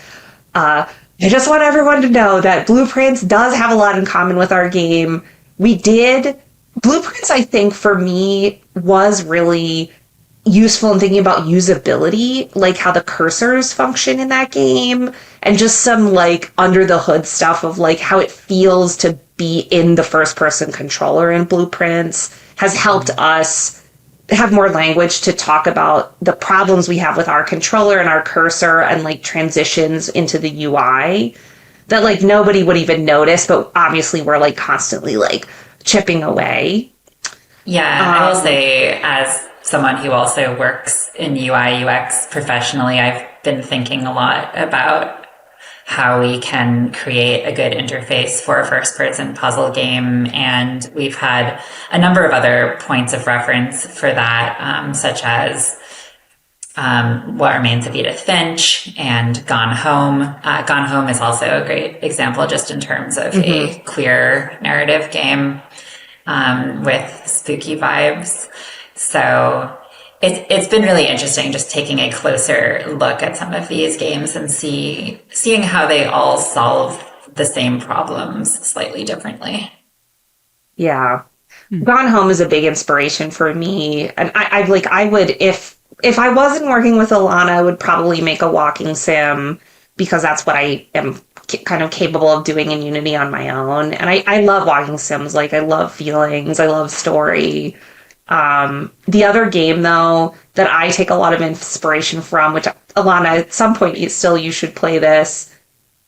I just want everyone to know that Blueprints does have a lot in common with our game. Blueprints, I think, for me, was really useful in thinking about usability, like how the cursors function in that game, and just some like under the hood stuff of like how it feels to be in the first person controller in Blueprints has helped us have more language to talk about the problems we have with our controller and our cursor and like transitions into the UI that like nobody would even notice, but obviously we're like constantly like chipping away. Yeah, I will say, as someone who also works in UI UX professionally, I've been thinking a lot about how we can create a good interface for a first-person puzzle game, and we've had a number of other points of reference for that, such as What Remains of Edith Finch and Gone Home. Gone Home is also a great example just in terms of a queer narrative game with spooky vibes. So it's been really interesting just taking a closer look at some of these games and seeing how they all solve the same problems slightly differently. Yeah. Gone Home is a big inspiration for me. And I would, if I wasn't working with Elana, I would probably make a walking sim because that's what I am kind of capable of doing in Unity on my own. And I love walking sims. Like, I love feelings. I love story. The other game, though, that I take a lot of inspiration from, which, Elana, at some point, you should play this.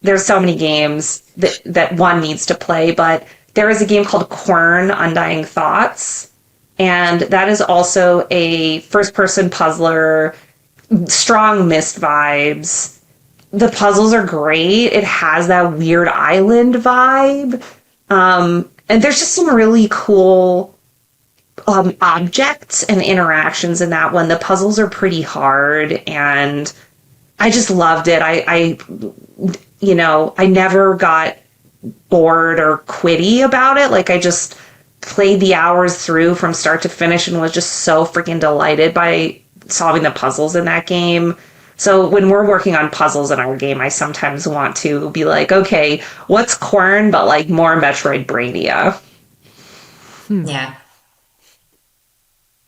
There's so many games that one needs to play, but there is a game called Quern Undying Thoughts, and that is also a first-person puzzler, strong Myst vibes. The puzzles are great. It has that weird island vibe. And there's just some really cool objects and interactions in that one. The puzzles are pretty hard, and I just loved it. I never got bored or quitty about it. Like, I just played the hours through from start to finish and was just so freaking delighted by solving the puzzles in that game. So when we're working on puzzles in our game, I sometimes want to be like, okay, what's Quern, but like more Metroidbrainia. Yeah.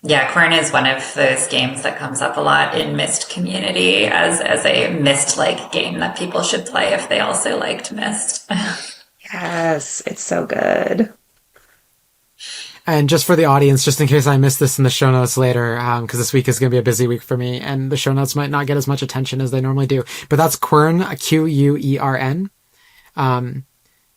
Yeah, Quern is one of those games that comes up a lot in Myst community as a Myst-like game that people should play if they also liked Myst. Yes, it's so good. And just for the audience, just in case I missed this in the show notes later, because this week is going to be a busy week for me, and the show notes might not get as much attention as they normally do. But that's Quern, Quern.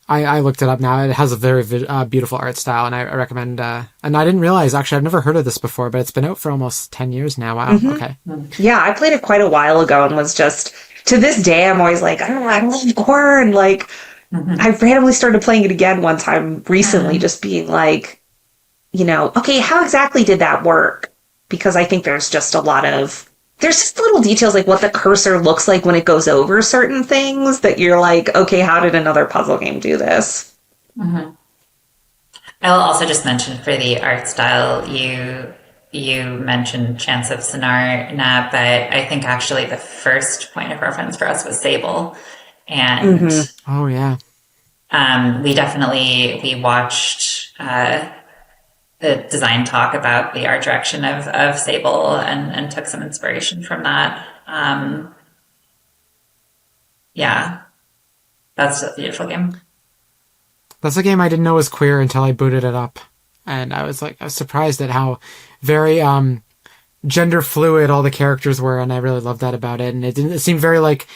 I looked it up now. It has a very beautiful art style, and I recommend. And I didn't realize, actually, I've never heard of this before, but it's been out for almost 10 years now. Wow. Okay. Yeah, I played it quite a while ago and was just to this day, I'm always like, oh, I love horror. And like, I randomly started playing it again one time recently, just being like, okay, how exactly did that work? Because I think there's just there's just little details like what the cursor looks like when it goes over certain things that you're like, okay, how did another puzzle game do this? I will also just mention for the art style, you mentioned Chance of Sonarna, but I think actually the first point of reference for us was Sable. And oh yeah, we watched the design talk about the art direction of Sable and took some inspiration from that. Yeah, that's a beautiful game. That's a game I didn't know was queer until I booted it up, and I was surprised at how very gender fluid all the characters were, and I really loved that about it. And it seemed very like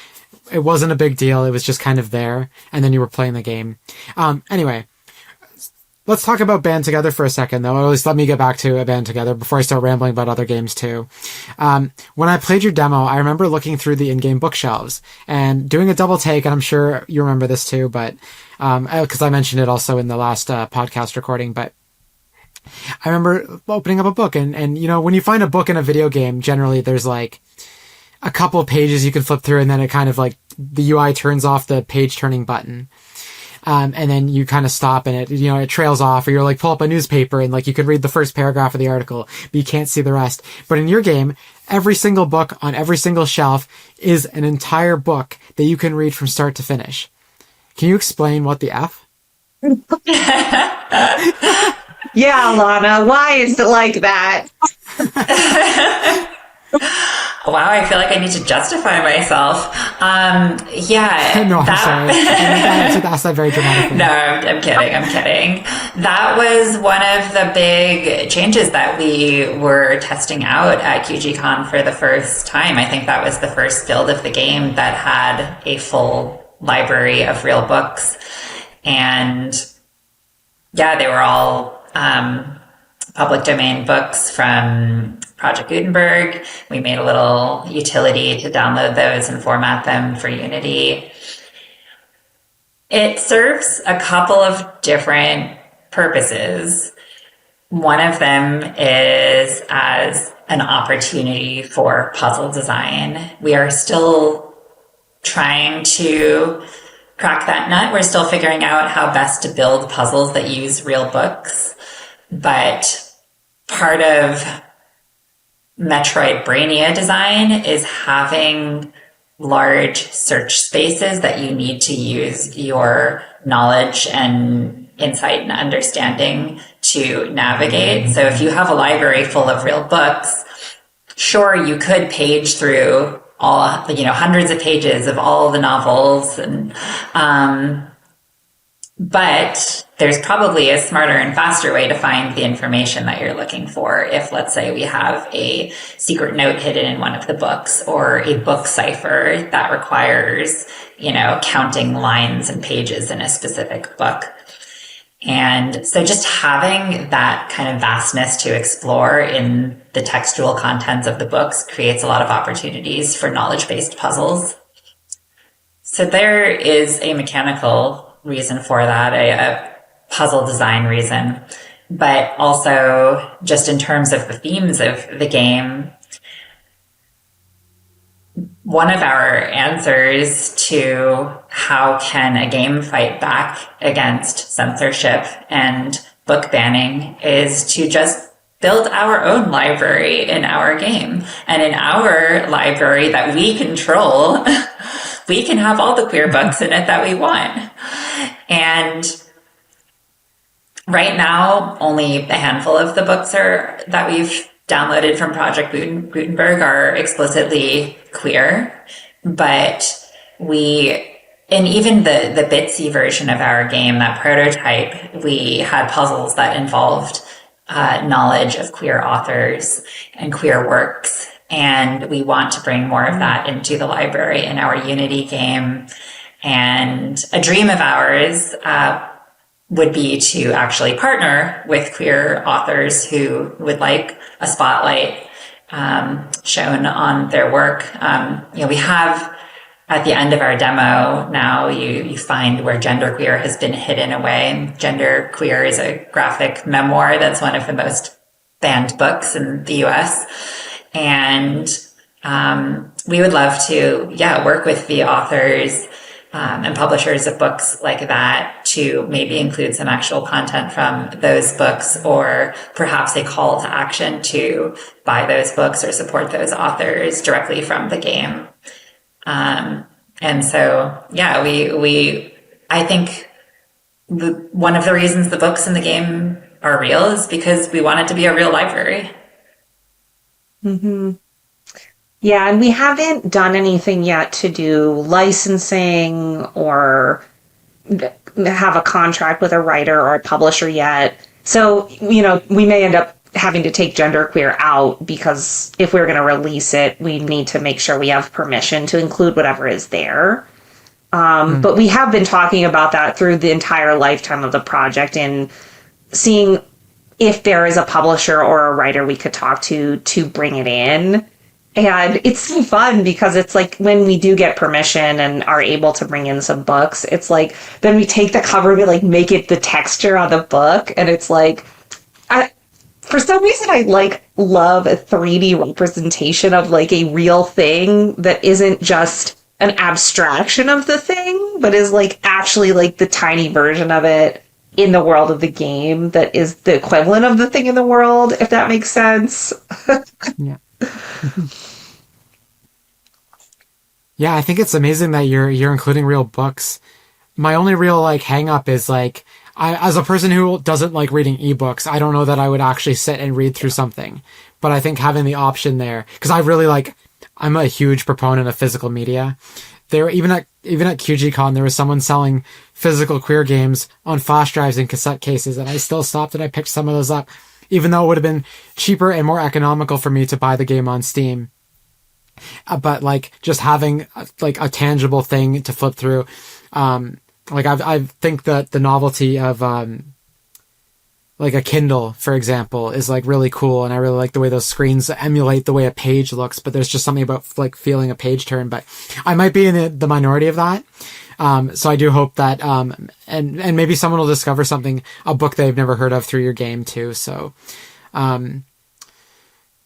it wasn't a big deal; it was just kind of there, and then you were playing the game. Anyway, let's talk about Band Together for a second, though. Or at least let me get back to a Band Together before I start rambling about other games too. When I played your demo, I remember looking through the in-game bookshelves and doing a double take, and I'm sure you remember this too, but because I mentioned it also in the last podcast recording, but I remember opening up a book, and when you find a book in a video game, generally there's like a couple of pages you can flip through, and then it kind of like the UI turns off the page turning button. And then you kind of stop and it trails off, or you're like pull up a newspaper and like you could read the first paragraph of the article, but you can't see the rest. But in your game, every single book on every single shelf is an entire book that you can read from start to finish. Can you explain what the F? Yeah, Alana, why is it like that? Wow, I feel like I need to justify myself. Yeah. No, I'm sorry. I should ask that very dramatically. No, I'm kidding. That was one of the big changes that we were testing out at QGCon for the first time. I think that was the first build of the game that had a full library of real books. And yeah, they were all public domain books from Project Gutenberg. We made a little utility to download those and format them for Unity. It serves a couple of different purposes. One of them is as an opportunity for puzzle design. We are still trying to crack that nut. We're still figuring out how best to build puzzles that use real books. But part of Metroidbrainia design is having large search spaces that you need to use your knowledge and insight and understanding to navigate. So if you have a library full of real books, sure, you could page through all, hundreds of pages of all the novels, and but there's probably a smarter and faster way to find the information that you're looking for. If, let's say, we have a secret note hidden in one of the books, or a book cipher that requires, counting lines and pages in a specific book. And so just having that kind of vastness to explore in the textual contents of the books creates a lot of opportunities for knowledge-based puzzles. So there is a mechanical reason for that, a puzzle design reason, but also just in terms of the themes of the game. One of our answers to how can a game fight back against censorship and book banning is to just build our own library in our game. And in our library that we control, we can have all the queer books in it that we want. And right now, only a handful of the books that we've downloaded from Project Gutenberg are explicitly queer, but and even the Bitsy version of our game, that prototype, we had puzzles that involved knowledge of queer authors and queer works. And we want to bring more of that into the library in our Unity game. And a dream of ours would be to actually partner with queer authors who would like a spotlight shown on their work. We have at the end of our demo now, you find where genderqueer has been hidden away. And genderqueer is a graphic memoir that's one of the most banned books in the US. And we would love to, work with the authors and publishers of books like that to maybe include some actual content from those books, or perhaps a call to action to buy those books or support those authors directly from the game. And so, I think one of the reasons the books in the game are real is because we want it to be a real library. Mm-hmm. Yeah, and we haven't done anything yet to do licensing or have a contract with a writer or a publisher yet. So, we may end up having to take genderqueer out, because if we're going to release it, we need to make sure we have permission to include whatever is there. But we have been talking about that through the entire lifetime of the project, and seeing if there is a publisher or a writer we could talk to bring it in. And it's so fun, because it's like when we do get permission and are able to bring in some books, it's like then we take the cover, we like make it the texture on the book, and it's like, for some reason I love a 3D representation of like a real thing that isn't just an abstraction of the thing, but is like actually like the tiny version of it in the world of the game that is the equivalent of the thing in the world, if that makes sense. Yeah. Yeah, I think it's amazing that you're including real books. My only real hang up is as a person who doesn't like reading ebooks, I don't know that I would actually sit and read through something. But I think having the option there, because I really I'm a huge proponent of physical media. There, even at QGCon, there was someone selling physical queer games on flash drives and cassette cases, and I still stopped and I picked some of those up, even though it would have been cheaper and more economical for me to buy the game on Steam. But just having a tangible thing to flip through, I think that the novelty of a Kindle, for example, is really cool, and I really like the way those screens emulate the way a page looks. But there's just something about feeling a page turn. But I might be in the minority of that. So I do hope that and maybe someone will discover a book they've never heard of through your game too. So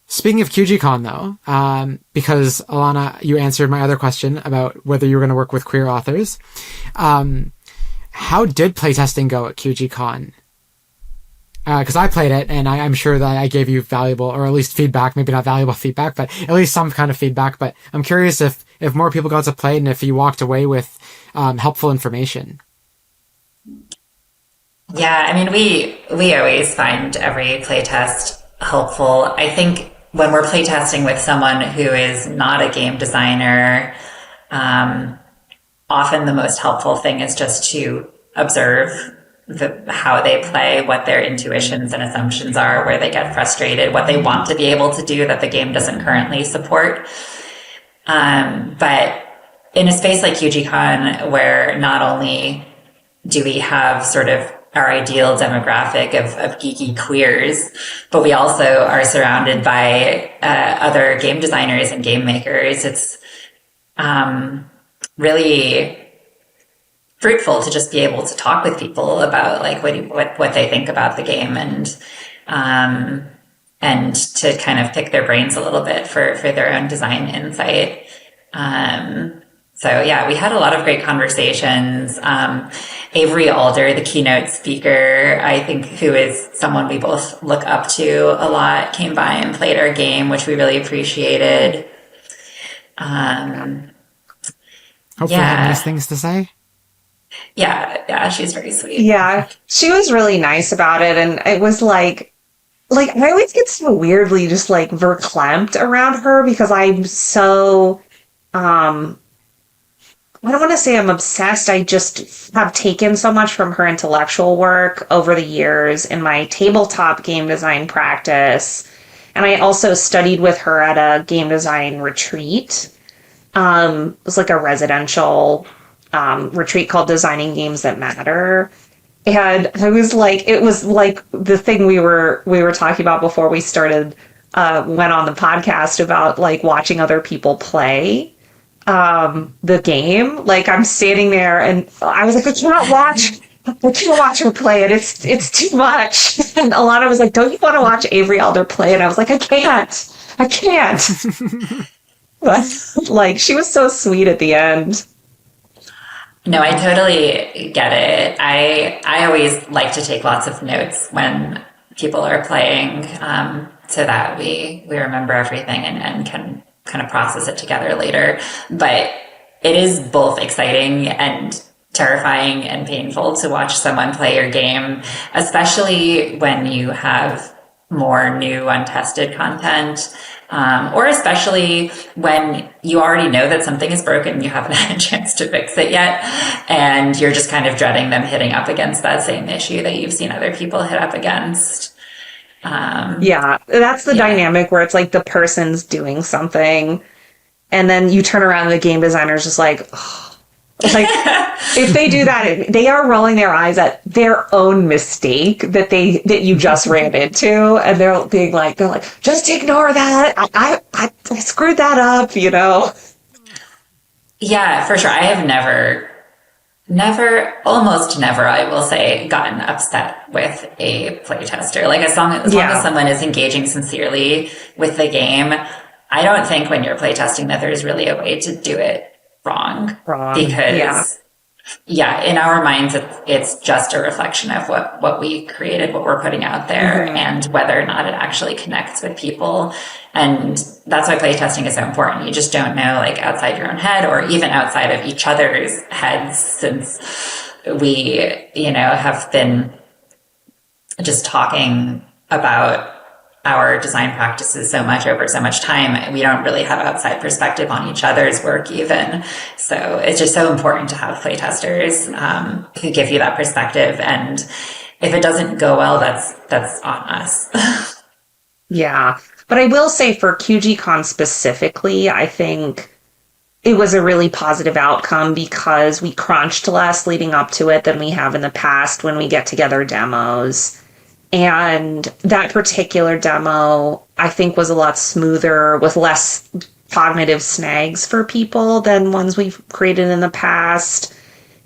speaking of QGCon though, because Elana, you answered my other question about whether you were going to work with queer authors. How did playtesting go at QGCon? Because I played it, and I'm sure that I gave you valuable, or at least feedback, maybe not valuable feedback, but at least some kind of feedback. But I'm curious if more people got to play it, and if you walked away with helpful information. Yeah, I mean, we always find every playtest helpful. I think when we're playtesting with someone who is not a game designer, often the most helpful thing is just to observe how they play, what their intuitions and assumptions are, where they get frustrated, what they want to be able to do that the game doesn't currently support. But in a space like QGCon, where not only do we have sort of our ideal demographic of geeky queers, but we also are surrounded by other game designers and game makers, it's really fruitful to just be able to talk with people about what they think about the game, and to kind of pick their brains a little bit for their own design insight. So yeah, we had a lot of great conversations. Avery Alder, the keynote speaker, I think, who is someone we both look up to a lot, came by and played our game, which we really appreciated. Hopefully had nice things to say. Yeah, she's very sweet. Yeah, she was really nice about it, and it was like I always get so weirdly just verklempt around her, because I'm so I don't want to say I'm obsessed. I just have taken so much from her intellectual work over the years in my tabletop game design practice. And I also studied with her at a game design retreat. It was a residential retreat called Designing Games That Matter. And I was it was the thing we were talking about before we started, went on the podcast about watching other people play. the game. Like, I'm standing there and I was like, I can't watch her play it. It's too much. And Alana was like, don't you want to watch Avery Alder play? And I was like, I can't. But, like, she was so sweet at the end. No, I totally get it. I always like to take lots of notes when people are playing, so that we remember everything and can kind of process it together later. But it is both exciting and terrifying and painful to watch someone play your game, especially when you have more new untested content, or especially when you already know that something is broken and you haven't had a chance to fix it yet, and you're just kind of dreading them hitting up against that same issue that you've seen other people hit up against. Yeah, that's the dynamic where it's like the person's doing something and then you turn around and the game designer's just like, oh. Like, if they do that, they are rolling their eyes at their own mistake that you just ran into, and they're like, just ignore that. I screwed that up, you know? Yeah, for sure. I have almost never, I will say, gotten upset with a playtester. Like, as long as someone is engaging sincerely with the game, I don't think when you're playtesting that there's really a way to do it wrong. Because in our minds it's just a reflection of what we created, what we're putting out there, and whether or not it actually connects with people. And that's why playtesting is so important. You just don't know, like, outside your own head or even outside of each other's heads, since we, have been just talking about our design practices so much over so much time. We don't really have outside perspective on each other's work even. So it's just so important to have playtesters who give you that perspective. And if it doesn't go well, that's on us. Yeah. But I will say for QGCon specifically, I think it was a really positive outcome because we crunched less leading up to it than we have in the past when we get together demos. And that particular demo, I think, was a lot smoother with less cognitive snags for people than ones we've created in the past.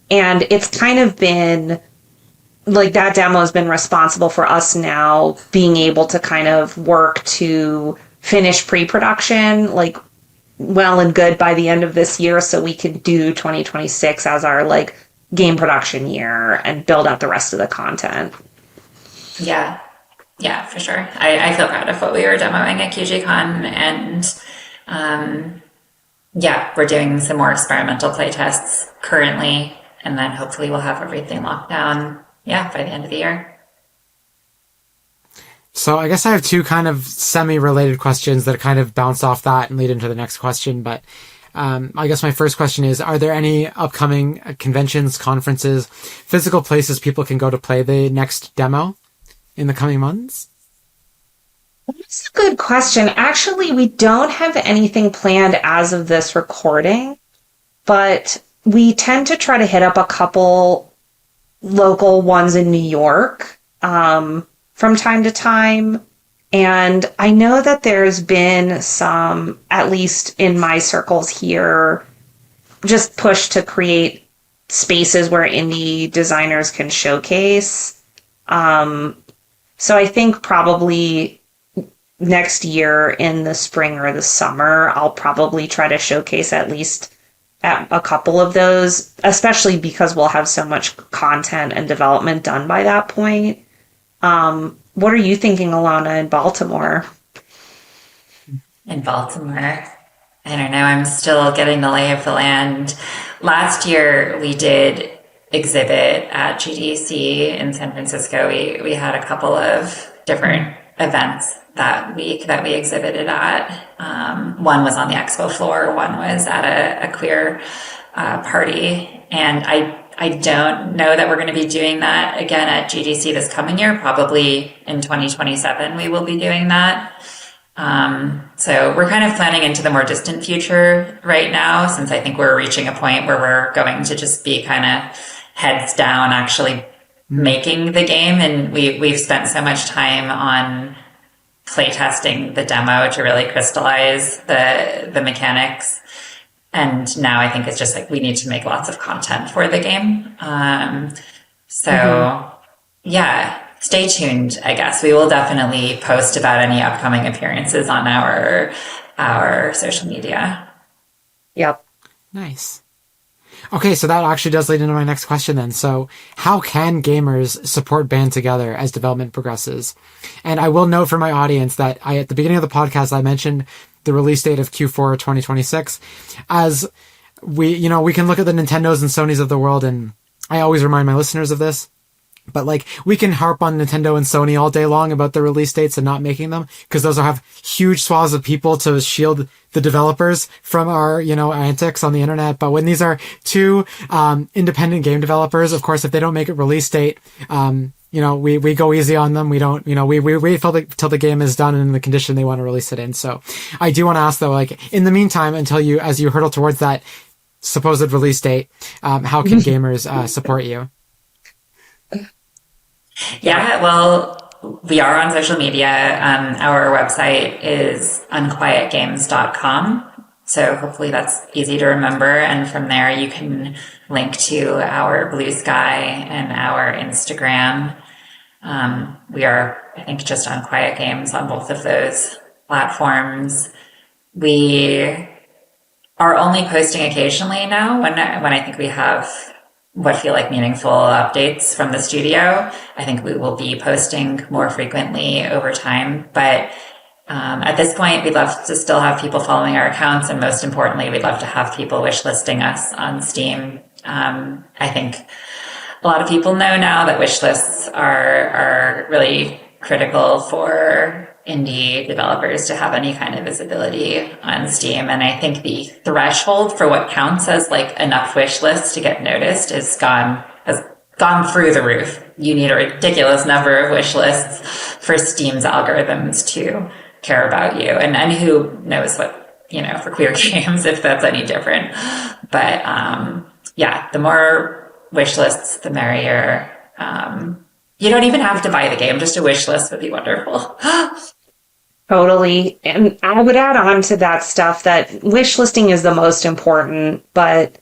And it's kind of been like that demo has been responsible for us now being able to kind of work to finish pre-production, like, well and good by the end of this year, so we can do 2026 as our, like, game production year and build out the rest of the content. Yeah, for sure. I feel proud of what we were demoing at QGCon, and we're doing some more experimental playtests currently, and then hopefully we'll have everything locked down, by the end of the year. So I guess I have two kind of semi-related questions that kind of bounce off that and lead into the next question, but I guess my first question is, are there any upcoming conventions, conferences, physical places people can go to play the next demo in the coming months? That's a good question. Actually, we don't have anything planned as of this recording, but we tend to try to hit up a couple local ones in New York from time to time. And I know that there's been some, at least in my circles here, just push to create spaces where indie designers can showcase. So I think probably next year in the spring or the summer, I'll probably try to showcase at least at a couple of those, especially because we'll have so much content and development done by that point. What are you thinking, Alana, in Baltimore? In Baltimore, I don't know. I'm still getting the lay of the land. Last year, we did exhibit at GDC in San Francisco. We had a couple of different events that week that we exhibited at. One was on the expo floor. One was at a queer party. And I don't know that we're going to be doing that again at GDC this coming year. Probably in 2027 we will be doing that. So we're kind of planning into the more distant future right now, since I think we're reaching a point where we're going to just be kind of heads down actually making the game. And we've spent so much time on playtesting the demo to really crystallize the mechanics. And now I think it's just like we need to make lots of content for the game. Yeah, stay tuned, I guess. We will definitely post about any upcoming appearances on our social media. Yep. Nice. Okay, so that actually does lead into my next question then. So how can gamers support Band Together as development progresses? And I will note for my audience that at the beginning of the podcast, I mentioned the release date of Q4 2026. As we can look at the Nintendos and Sonys of the world, and I always remind my listeners of this. But like, we can harp on Nintendo and Sony all day long about the release dates and not making them, because those have huge swaths of people to shield the developers from our, antics on the internet. But when these are two, independent game developers, of course, if they don't make a release date, we go easy on them. We don't, we wait till the game is done and in the condition they want to release it in. So I do want to ask though, like, in the meantime, as you hurtle towards that supposed release date, how can gamers, support you? Yeah, well, we are on social media. Our website is unquietgames.com. So hopefully that's easy to remember. And from there, you can link to our Blue Sky and our Instagram. We are, I think, just Unquiet Games on both of those platforms. We are only posting occasionally now when I think we have what feel like meaningful updates from the studio. I think we will be posting more frequently over time, but at this point, we'd love to still have people following our accounts, and most importantly, we'd love to have people wishlisting us on Steam. I think a lot of people know now that wishlists are really critical for indie developers to have any kind of visibility on Steam. And I think the threshold for what counts as like enough wish lists to get noticed has gone through the roof. You need a ridiculous number of wish lists for Steam's algorithms to care about you. And who knows what, for queer games, if that's any different. But the more wish lists, the merrier. You don't even have to buy the game. Just a wish list would be wonderful. Totally. And I would add on to that stuff that wish listing is the most important, but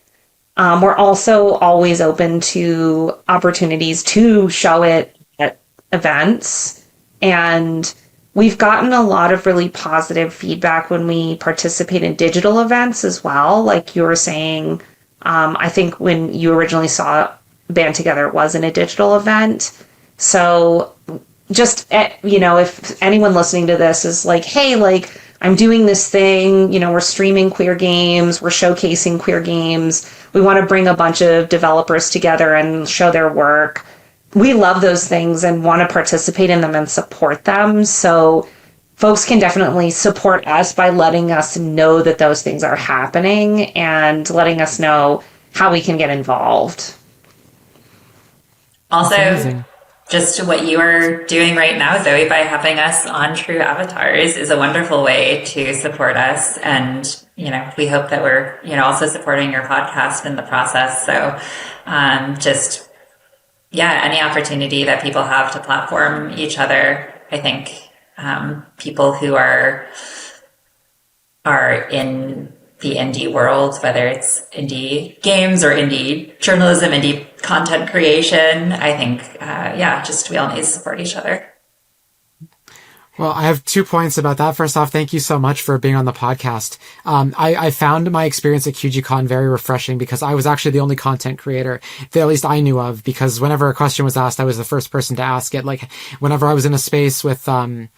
we're also always open to opportunities to show it at events. And we've gotten a lot of really positive feedback when we participate in digital events as well. Like you were saying, I think when you originally saw Band Together, it was in a digital event. So just, if anyone listening to this is like, hey, like, I'm doing this thing, we're streaming queer games, we're showcasing queer games, we want to bring a bunch of developers together and show their work. We love those things and want to participate in them and support them. So folks can definitely support us by letting us know that those things are happening and letting us know how we can get involved. Also, just what you are doing right now, Zoe, by having us on True Avatars is a wonderful way to support us. And, we hope that we're, also supporting your podcast in the process. So any opportunity that people have to platform each other, I think people who are in the indie world, whether it's indie games or indie journalism, indie content creation, I think, we all need to support each other. Well, I have 2 points about that. First off, thank you so much for being on the podcast. I found my experience at QGCon very refreshing because I was actually the only content creator that at least I knew of, because whenever a question was asked, I was the first person to ask it. Like whenever I was in a space with other,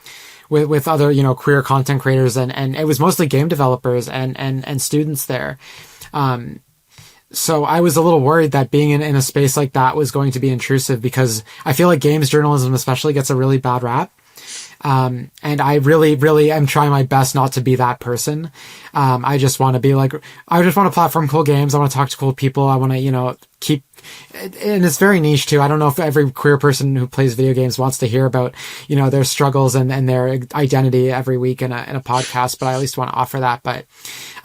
queer content creators and it was mostly game developers and students there. So I was a little worried that being in a space like that was going to be intrusive, because I feel like games journalism especially gets a really bad rap. And I really, really am trying my best not to be that person. I just want to platform cool games. I want to talk to cool people. I want to, keep, and it's very niche too. I don't know if every queer person who plays video games wants to hear about, their struggles and their identity every week in a podcast, but I at least want to offer that. But,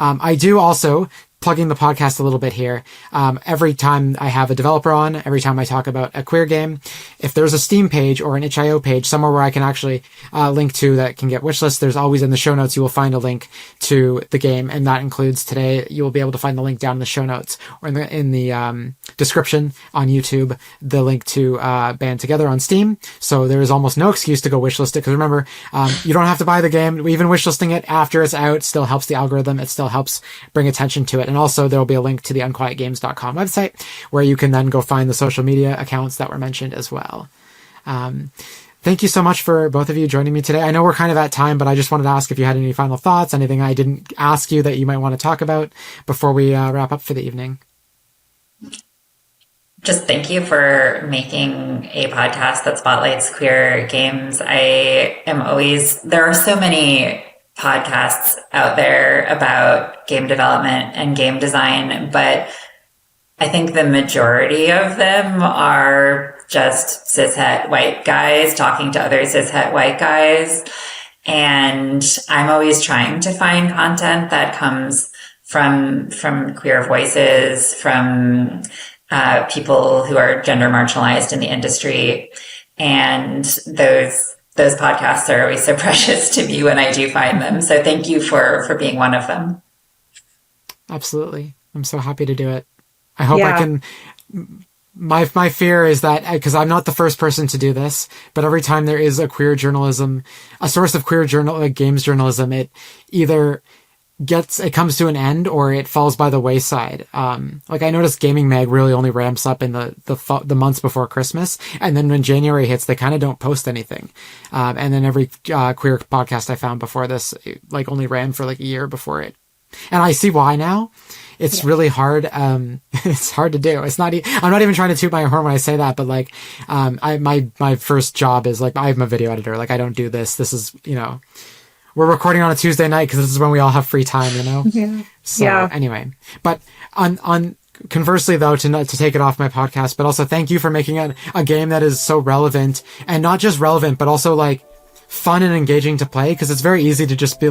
I do also plugging the podcast a little bit here. Every time I have a developer on, every time I talk about a queer game, if there's a Steam page or an itch.io page, somewhere where I can actually link to that can get wishlist, there's always in the show notes, you will find a link to the game. And that includes today, you will be able to find the link down in the show notes or in the description on YouTube, the link to Band Together on Steam. So there is almost no excuse to go wishlist it. Because remember, you don't have to buy the game. Even wishlisting it after it's out still helps the algorithm. It still helps bring attention to it. And also there will be a link to the unquietgames.com website where you can then go find the social media accounts that were mentioned as well. Thank you so much for both of you joining me today. I know we're kind of at time, but I just wanted to ask if you had any final thoughts, anything I didn't ask you that you might want to talk about before we wrap up for the evening. Just thank you for making a podcast that spotlights queer games. There are so many podcasts out there about game development and game design, but I think the majority of them are just cishet white guys talking to other cishet white guys. And I'm always trying to find content that comes from queer voices, from people who are gender marginalized in the industry. And those podcasts are always so precious to me when I do find them. So thank you for being one of them. Absolutely. I'm so happy to do it. I hope I can. My fear is that, because I'm not the first person to do this, but every time there is a source of queer games journalism, it either it comes to an end or it falls by the wayside. Like I noticed Gaming Mag really only ramps up in the months before Christmas. And then when January hits, they kind of don't post anything. And then every queer podcast I found before this, only ran for a year before it. And I see why now. It's really hard. It's hard to do. It's not, I'm not even trying to toot my horn when I say that, but my first job is I'm a video editor. I don't do this. This is, we're recording on a Tuesday night because this is when we all have free time, Yeah. So anyway, but on conversely though, to take it off my podcast, but also thank you for making a game that is so relevant, and not just relevant, but also fun and engaging to play, because it's very easy to just be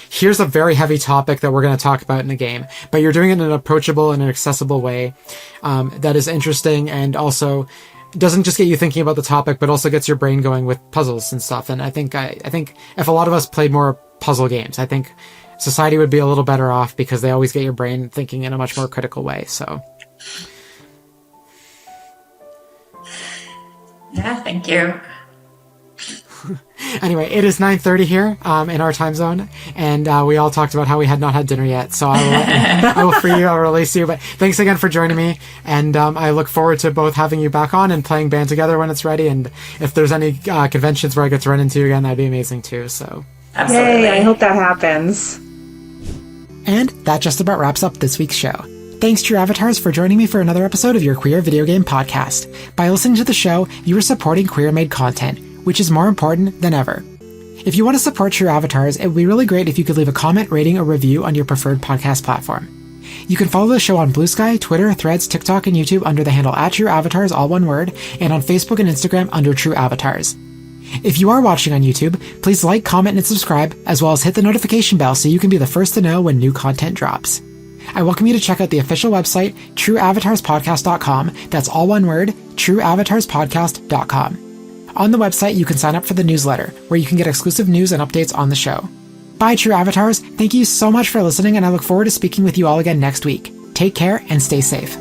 here's a very heavy topic that we're going to talk about in a game, but you're doing it in an approachable and an accessible way that is interesting, and also doesn't just get you thinking about the topic, but also gets your brain going with puzzles and stuff. And I think if a lot of us played more puzzle games, I think society would be a little better off, because they always get your brain thinking in a much more critical way. So yeah, thank you. Anyway, it is 9:30 here in our time zone, and we all talked about how we had not had dinner yet, so I will free you, I'll release you, but thanks again for joining me, and I look forward to both having you back on and playing Band Together when it's ready, and if there's any conventions where I get to run into you again, that'd be amazing too. So absolutely. Yay, I hope that happens. And that just about wraps up this week's show. Thanks, True Avatars, for joining me for another episode of your Queer Video Game Podcast. By listening to the show, you are supporting queer-made content, which is more important than ever. If you want to support True Avatars, it would be really great if you could leave a comment, rating, or review on your preferred podcast platform. You can follow the show on Blue Sky, Twitter, Threads, TikTok, and YouTube under the handle @TrueAvatars, all one word, and on Facebook and Instagram under True Avatars. If you are watching on YouTube, please like, comment, and subscribe, as well as hit the notification bell so you can be the first to know when new content drops. I welcome you to check out the official website, trueavatarspodcast.com. That's all one word, trueavatarspodcast.com. On the website, you can sign up for the newsletter, where you can get exclusive news and updates on the show. Bye, True Avatars. Thank you so much for listening, and I look forward to speaking with you all again next week. Take care and stay safe.